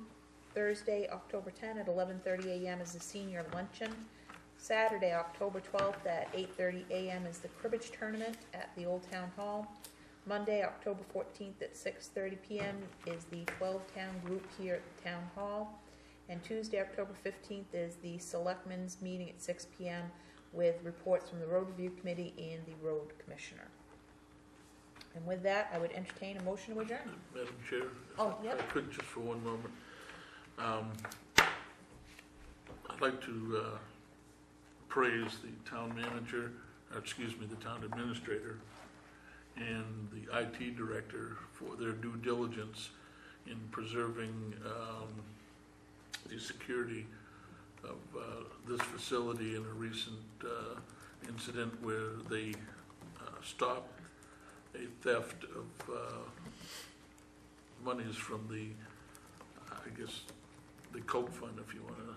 Thursday, October 10th at 11:30 a.m. is the Senior Luncheon. Saturday, October 12th at 8:30 a.m. is the Cribbage Tournament at the Old Town Hall. Monday, October 14th at 6:30 p.m. is the 12-Town Group here at the Town Hall. And Tuesday, October 15th is the Selectmen's meeting at 6 p.m. with reports from the Road Review Committee and the Road Commissioner. And with that, I would entertain a motion to adjourn. Madam Chair? Oh, yep. If I could, just for one moment. I'd like to praise the town manager, the town administrator, and the IT director for their due diligence in preserving the security of this facility in a recent incident where they stopped a theft of monies from the, the Coke Fund, if you want to,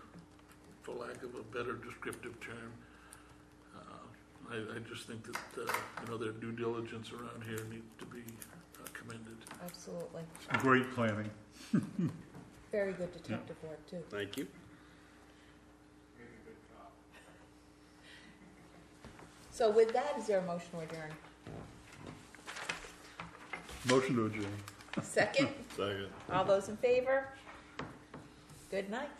for lack of a better descriptive term. I just think that, their due diligence around here needs to be commended. Absolutely. Great planning. Very good detective work, too. Thank you. So with that, is there a motion to adjourn? Motion to adjourn. Second? Second. All those in favor? Good night.